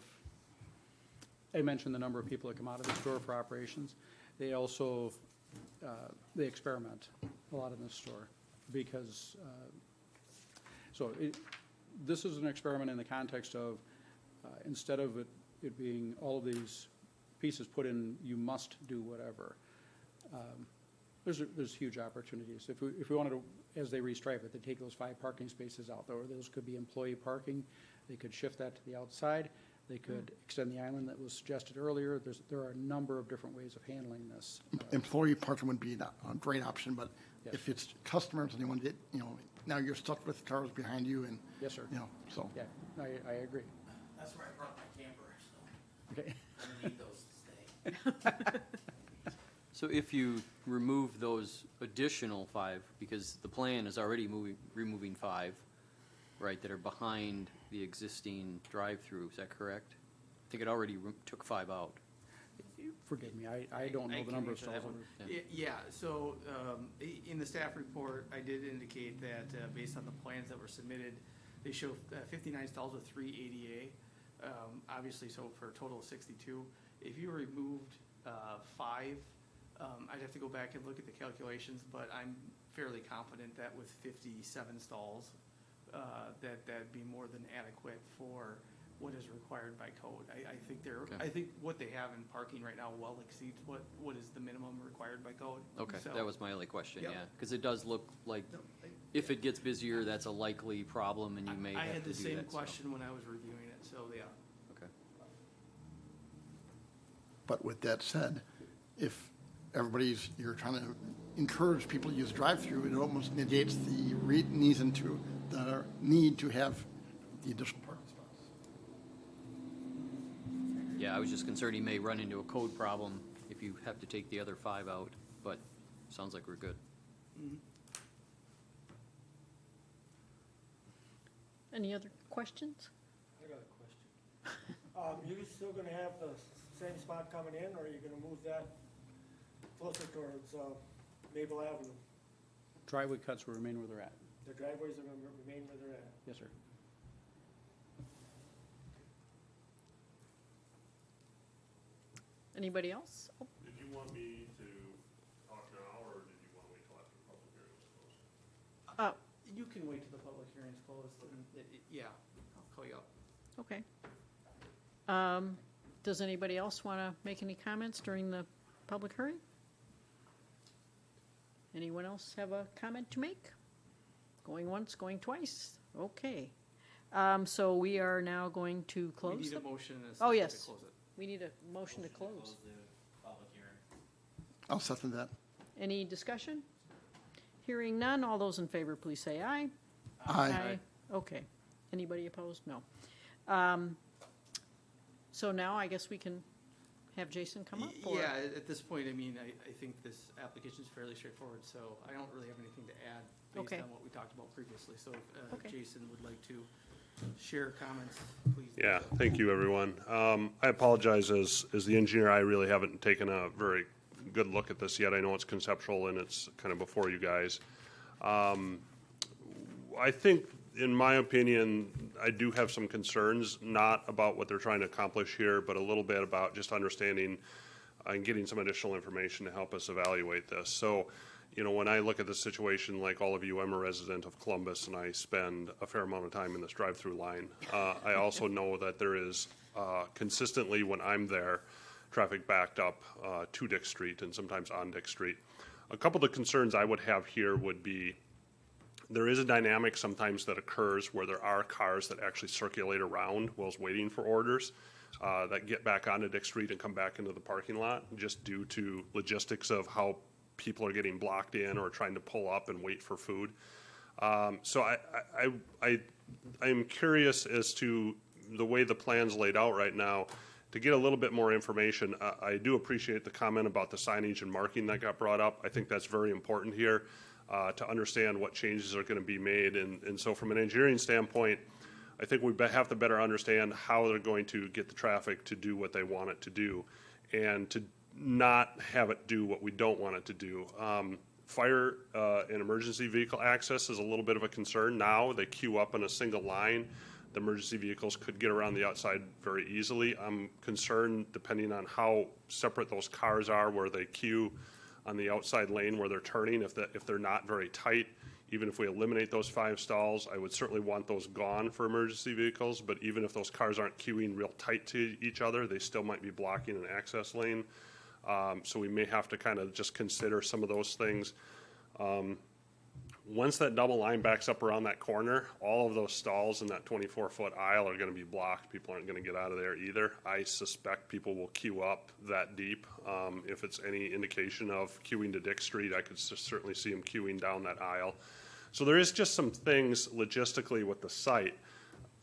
I mentioned the number of people that come out of the store for operations. They also, they experiment a lot in this store because, this is an experiment in the context of, instead of it being all of these pieces put in, you must do whatever. There's huge opportunities. If we wanted to, as they restripe it, they take those 5 parking spaces out, or those could be employee parking. They could shift that to the outside. They could extend the island that was suggested earlier. There are a number of different ways of handling this. Employee parking would be a great option, but Yes. if it's customers and they want to get, now you're stuck with cars behind you and. Yes, sir. So. Yeah, I agree. That's where I brought my camper, so Okay. I need those to stay. So if you remove those additional 5, because the plan is already removing 5, right, that are behind the existing drive-through, is that correct? I think it already took 5 out. Forgive me, I don't know I the can number of answer that stalls. one. Yeah, so in the staff report, I did indicate that based on the plans that were submitted, they show 59 stalls with 3 ADA, obviously, so for a total of 62. If you removed 5, I'd have to go back and look at the calculations, but I'm fairly confident that with 57 stalls, that'd be more than adequate for what is required by code. I think what they have in parking right now well exceeds what is the minimum required by code. Okay, So- that was my only question, Yep. yeah. Because it does look like No, if it gets busier, that's a likely problem, and you may I have had to the do same that, so. question when I was reviewing it, so yeah. Okay. But with that said, if you're trying to encourage people to use drive-through, it almost negates the need to have the additional parking spots. Yeah, I was just concerned he may run into a code problem if you have to take the other 5 out, but sounds like we're good. Any other questions? I got a question. You still gonna have the same spot coming in, or are you gonna move that closer towards Maple Avenue? Driveway cuts will remain where they're at. The driveways are gonna remain where they're at. Yes, sir. Anybody else? Oh, Did you want me to talk now, or did you want to wait till after the public hearing was closed? You can wait till the public hearing's closed, and, yeah, I'll call you up. Okay. Does anybody else want to make any comments during the public hearing? Anyone else have a comment to make? Going once, going twice? Okay. So we are now going to We close need the, a motion and a Oh, second to yes. close it. we need a motion to close. I'll second that. Any discussion? Hearing none, all those in favor, please say aye. Aye. Okay. Anybody opposed? No. So now I guess we can have Jason come up? or- Yeah, at this point, I mean, I think this application is fairly straightforward, so I don't really have anything to add based Okay. on what we talked about previously. So if Okay. Jason would like to share comments, please. do Yeah, so. thank you, everyone. I apologize, as the engineer, I really haven't taken a very good look at this yet. I know it's conceptual and it's kind of before you guys. I think, in my opinion, I do have some concerns, not about what they're trying to accomplish here, but a little bit about just understanding and getting some additional information to help us evaluate this. So, when I look at this situation, like all of you, I'm a resident of Columbus, and I spend a fair amount of time in this drive-through line. I also know that there is consistently, when I'm there, traffic backed up to Dick Street and sometimes on Dick Street. A couple of the concerns I would have here would be, there is a dynamic sometimes that occurs where there are cars that actually circulate around whilst waiting for orders that get back onto Dick Street and come back into the parking lot, just due to logistics of how people are getting blocked in or trying to pull up and wait for food. So I'm curious as to the way the plan's laid out right now, to get a little bit more information. I do appreciate the comment about the signage and marking that got brought up. I think that's very important here to understand what changes are going to be made. And so from an engineering standpoint, I think we have to better understand how they're going to get the traffic to do what they want it to do, and to not have it do what we don't want it to do. Fire and emergency vehicle access is a little bit of a concern now. They queue up in a single line. The emergency vehicles could get around the outside very easily. I'm concerned, depending on how separate those cars are, where they queue on the outside lane where they're turning, if they're not very tight. Even if we eliminate those 5 stalls, I would certainly want those gone for emergency vehicles, but even if those cars aren't queuing real tight to each other, they still might be blocking an access lane. So we may have to kind of just consider some of those things. once that double line backs up around that corner, all of those stalls in that 24-foot aisle are going to be blocked. People aren't going to get out of there either. I suspect people will queue up that deep. If it's any indication of queuing to Dick Street, I could certainly see them queuing down that aisle. So there is just some things logistically with the site.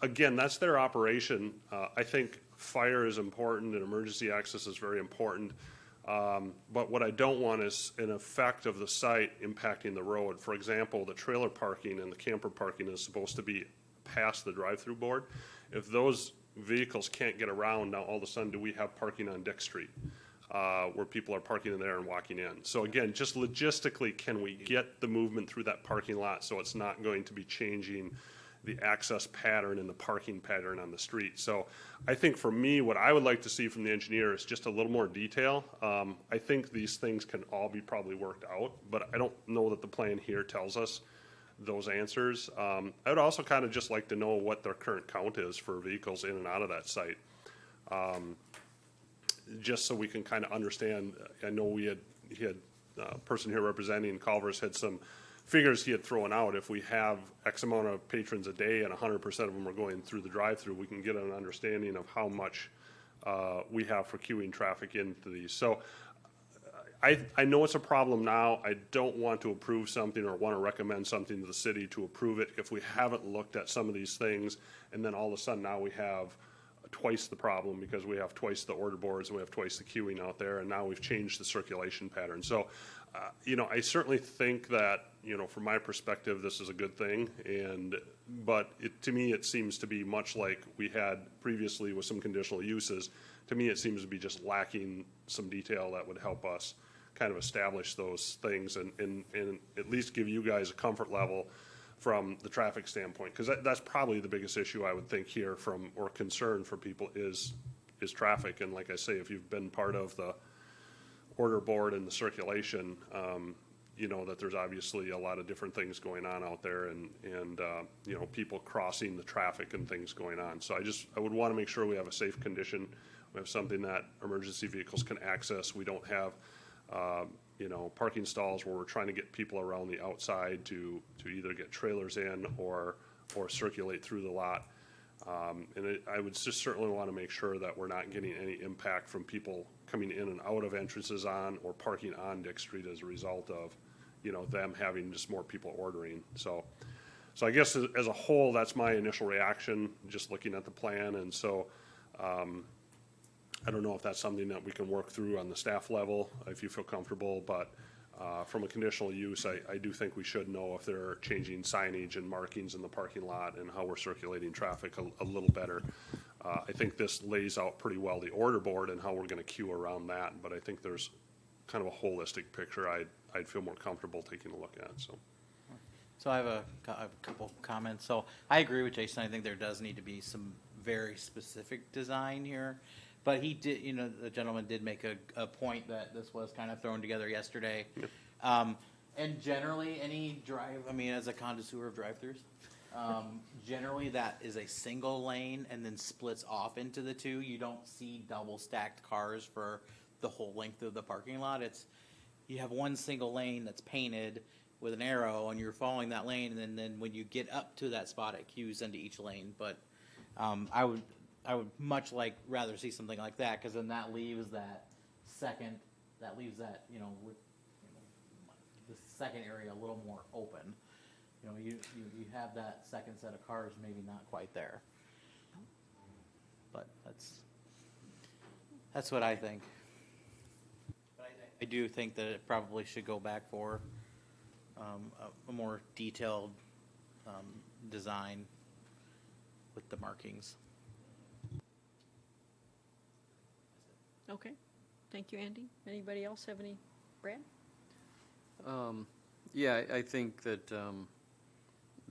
Again, that's their operation. I think fire is important and emergency access is very important. But what I don't want is an effect of the site impacting the road. For example, the trailer parking and the camper parking is supposed to be past the drive-through board. If those vehicles can't get around, now all of a sudden do we have parking on Dick Street? Where people are parking in there and walking in. So again, just logistically, can we get the movement through that parking lot so it's not going to be changing the access pattern and the parking pattern on the street? So I think for me, what I would like to see from the engineer is just a little more detail. I think these things can all be probably worked out, but I don't know that the plan here tells us those answers. I would also kind of just like to know what their current count is for vehicles in and out of that site. Just so we can kind of understand. I know he had a person here representing Culver's had some figures he had thrown out. If we have X amount of patrons a day and 100% of them are going through the drive-through, we can get an understanding of how much we have for queuing traffic into these. So I know it's a problem now. I don't want to approve something or want to recommend something to the city to approve it if we haven't looked at some of these things, and then all of a sudden now we have twice the problem because we have twice the order boards and we have twice the queuing out there, and now we've changed the circulation pattern. So, I certainly think that, from my perspective, this is a good thing, but to me, it seems to be much like we had previously with some conditional uses. To me, it seems to be just lacking some detail that would help us kind of establish those things and at least give you guys a comfort level from the traffic standpoint, because that's probably the biggest issue I would think here or concern for people is traffic. And like I say, if you've been part of the order board and the circulation, that there's obviously a lot of different things going on out there and people crossing the traffic and things going on. So I would want to make sure we have a safe condition. We have something that emergency vehicles can access. We don't have parking stalls where we're trying to get people around the outside to either get trailers in or circulate through the lot. I would just certainly want to make sure that we're not getting any impact from people coming in and out of entrances on or parking on Dick Street as a result of, them having just more people ordering. So I guess as a whole, that's my initial reaction, just looking at the plan. And so, I don't know if that's something that we can work through on the staff level, if you feel comfortable, but from a conditional use, I do think we should know if they're changing signage and markings in the parking lot and how we're circulating traffic a little better. I think this lays out pretty well the order board and how we're going to queue around that, but I think there's kind of a holistic picture I'd feel more comfortable taking a look at, so. So I have a couple comments. So I agree with Jason. I think there does need to be some very specific design here. But he did, the gentleman did make a point that this was kind of thrown together yesterday. Yep. And generally, as a connoisseur of drive-throughs, generally that is a single lane and then splits off into the two. You don't see double stacked cars for the whole length of the parking lot. You have one single lane that's painted with an arrow, and you're following that lane, and then when you get up to that spot, it queues into each lane. But I would much rather see something like that, because then that leaves the second area a little more open. You have that second set of cars maybe not quite there. But that's what I think. But I do think that it probably should go back for a more detailed design with the markings. Okay, thank you, Andy. Anybody else have any? Brad? Yeah, I think that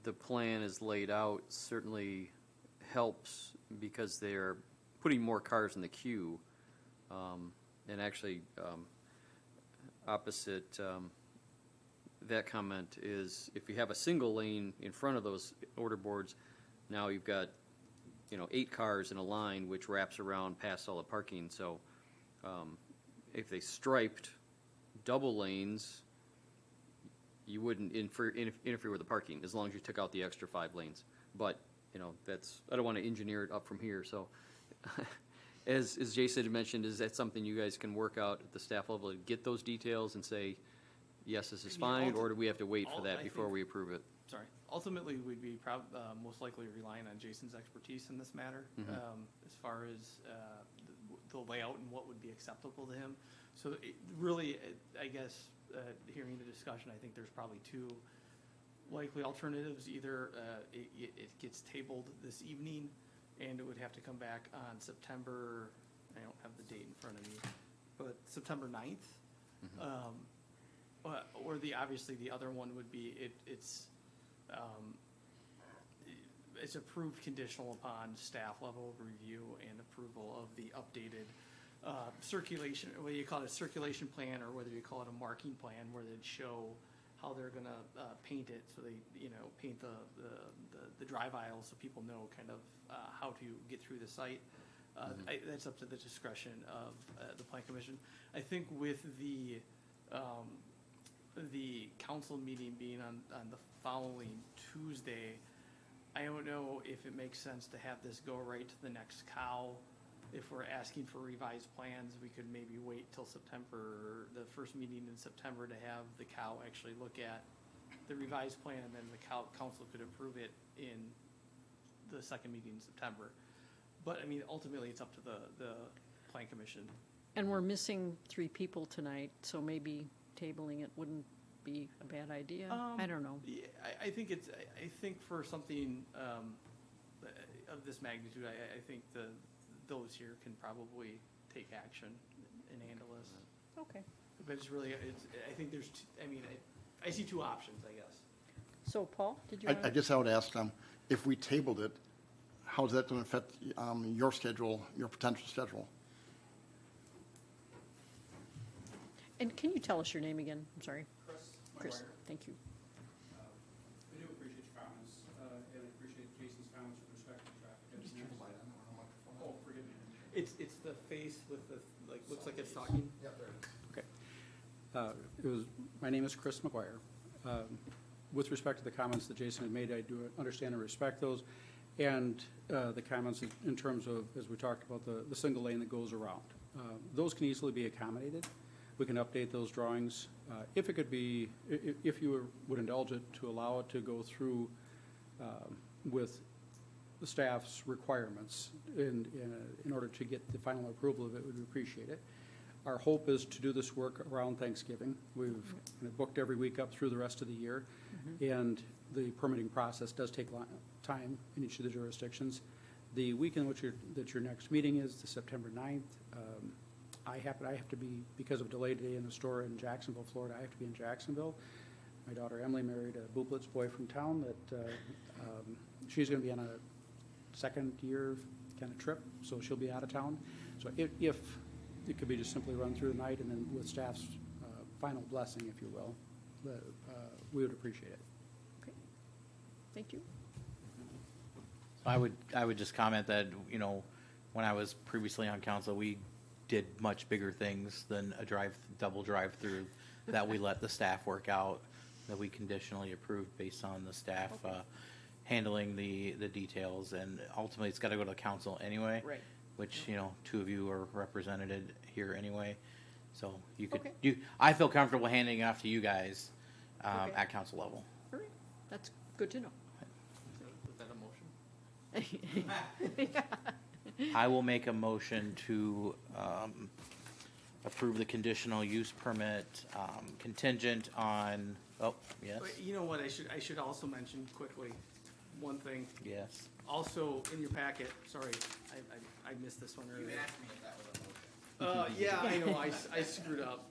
the plan is laid out certainly helps because they're putting more cars in the queue. And actually, opposite that comment is if you have a single lane in front of those order boards, now you've got 8 cars in a line which wraps around past all the parking. So if they striped double lanes, you wouldn't interfere with the parking, as long as you took out the extra 5 lanes. But, you know, that's, I don't want to engineer it up from here, so. As Jason had mentioned, is that something you guys can work out at the staff level, to get those details and say, yes, this is I mean, fine, or do we have to wait for I that before think- we approve it? Sorry. Ultimately, we'd be most likely relying on Jason's expertise in this matter, as far as the layout and what would be acceptable to him. So really, I guess, hearing the discussion, I think there's probably 2 likely alternatives. Either it gets tabled this evening, and it would have to come back on September, I don't have the date in front of me, but September 9th. Or obviously, the other one would be, it's approved conditional upon staff level review and approval of the updated circulation, whether you call it a circulation plan or whether you call it a marking plan, where they'd show how they're gonna paint it, so they, paint the drive aisles so people know kind of how to get through the site. That's up to the discretion of the plan commission. I think with the council meeting being on the following Tuesday, I don't know if it makes sense to have this go right to the next cow. If we're asking for revised plans, we could maybe wait till September, the first meeting in September, to have the cow actually look at the revised plan, and then the council could approve it in the second meeting in September. But, I mean, ultimately, it's up to the plan commission. And we're missing 3 people tonight, so maybe tabling it wouldn't be a bad idea. I don't know. Yeah, I think I think for something of this magnitude, I think those here can probably take action and handle this. Okay. But it's really, I think there's, I see 2 options, I guess. So, Paul, did you I want? guess I would ask, if we tabled it, how's that going to affect your schedule, your potential schedule? And can you tell us your name again? I'm sorry. Chris, thank you. I do appreciate your comments, and I appreciate Jason's comments with respect to traffic. Oh, forgive me. It's the face with the, looks like it's talking. Okay. My name is Chris McGuire. With respect to the comments that Jason had made, I do understand and respect those, and the comments in terms of, as we talked about, the single lane that goes around. Those can easily be accommodated. We can update those drawings. If it could be, if you would indulge it, to allow it to go through with the staff's requirements in order to get the final approval of it, we'd appreciate it. Our hope is to do this work around Thanksgiving. We've kind of booked every week up through the rest of the year, and the permitting process does take time in each of the jurisdictions. The week in which that your next meeting is, the September 9th, I have to be, because of delay today in the store in Jacksonville, Florida, I have to be in Jacksonville. My daughter Emily married a Bublitz boy from town that she's going to be on a second-year kind of trip, so she'll be out of town. So if it could be just simply run through the night, and then with staff's final blessing, if you will, we would appreciate it. Okay. Thank you. I would just comment that, when I was previously on council, we did much bigger things than a double drive-through that we let the staff work out, that we conditionally approved based on the staff handling the details, and ultimately it's got to go to the council anyway. Right. Which, 2 of you are represented here anyway, so you could, Okay. I feel comfortable handing it off to you guys Okay. at council level. All right. That's good to know. Is that a motion? I will make a motion to approve the conditional use permit contingent on, yes, But you know what, I should also mention quickly, one thing. yes. Also, in your packet, sorry, I missed this one earlier. You asked me if that was a motion. Yeah, I know, I screwed up.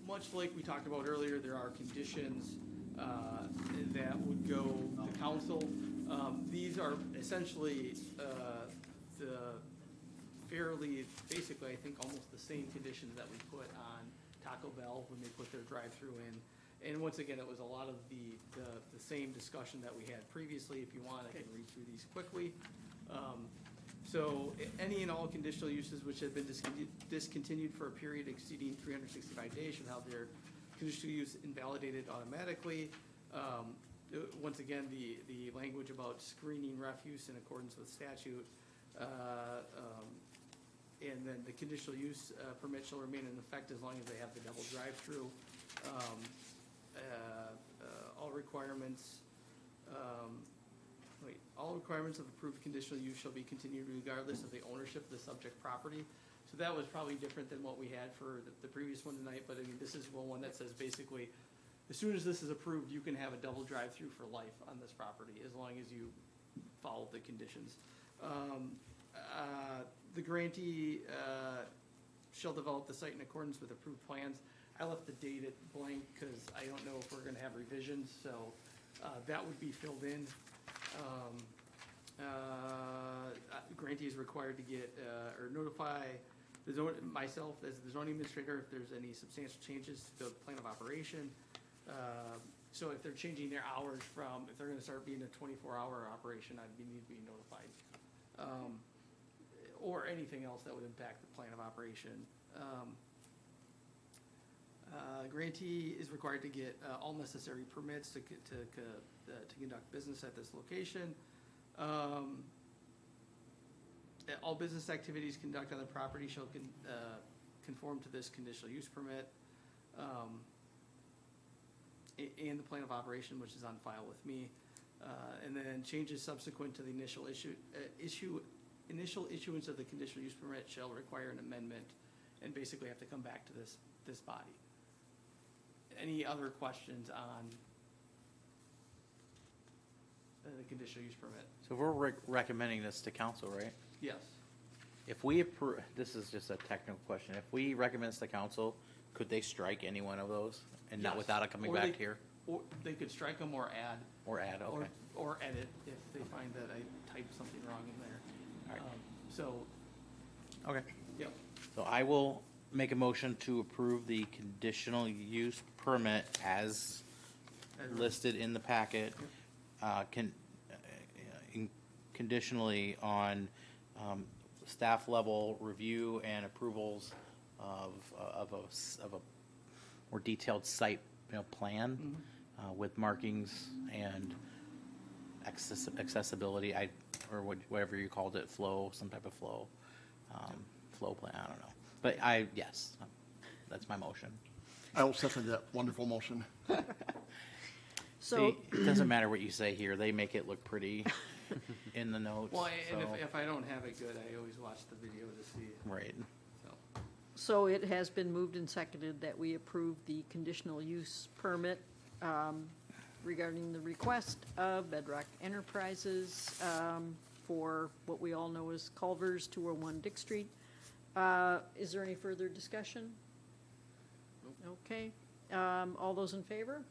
Much like we talked about earlier, there are conditions that would go to council. These are essentially basically, I think, almost the same conditions that we put on Taco Bell when they put their drive-through in. And once again, it was a lot of the same discussion that we had previously. If you want, I can read through these quickly. So any and all conditional uses which have been discontinued for a period exceeding 365 days should have their conditional use invalidated automatically. Once again, the language about screening refuse in accordance with statute. And then the conditional use permit shall remain in effect as long as they have the double drive-through. All requirements, all requirements of approved conditional use shall be continued regardless of the ownership of the subject property. So that was probably different than what we had for the previous one tonight, but I mean, this is one that says basically, as soon as this is approved, you can have a double drive-through for life on this property, as long as you follow the conditions. The grantee shall develop the site in accordance with approved plans. I left the date at blank because I don't know if we're gonna have revisions, so that would be filled in. Grantee is required to get, or notify myself as the zoning administrator if there's any substantial changes to the plan of operation. So if they're changing their hours if they're gonna start being a 24-hour operation, I'd need to be notified. Or anything else that would impact the plan of operation. Grantee is required to get all necessary permits to conduct business at this location. All business activities conducted on the property shall conform to this conditional use permit. And the plan of operation, which is on file with me. And then changes subsequent to the initial initial issuance of the conditional use permit shall require an amendment and basically have to come back to this body. Any other questions on the conditional use permit? So we're recommending this to council, right? Yes. If we approve, this is just a technical question. If we recommend this to council, could they strike any one of those and not Yes. without it coming Or back they- here? Or they could strike them or add. Or add, okay. Or edit if they find that I typed something wrong in there. All right. So, Okay. yep. So I will make a motion to approve the conditional use permit as listed in the packet. Conditionally on staff level review and approvals of a more detailed site, plan with markings and accessibility, or whatever you called it, flow, some type of flow, flow plan, I don't know. But yes, that's my motion. I will second that wonderful motion. So, See, it doesn't matter what you say here, they make it look pretty in the notes. Well, and so- if I don't have it good, I always watch the video to see, Right. so. so it has been moved and seconded that we approve the conditional use permit regarding the request of Bedrock Enterprises for what we all know as Culver's 201 Dick Street. Is there any further discussion? Okay. All those in favor?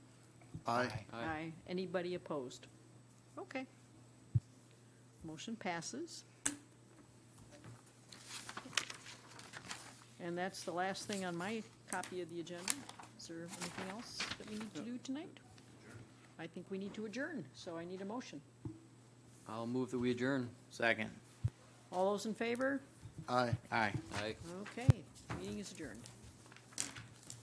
Aye. Aye. Anybody opposed? Okay. Motion passes. And that's the last thing on my copy of the agenda. Is there anything else that we need to do tonight? I think we need to adjourn, so I need a motion. I'll move that we adjourn. Second. All those in favor? Aye. Aye. Aye. Okay, meeting is adjourned.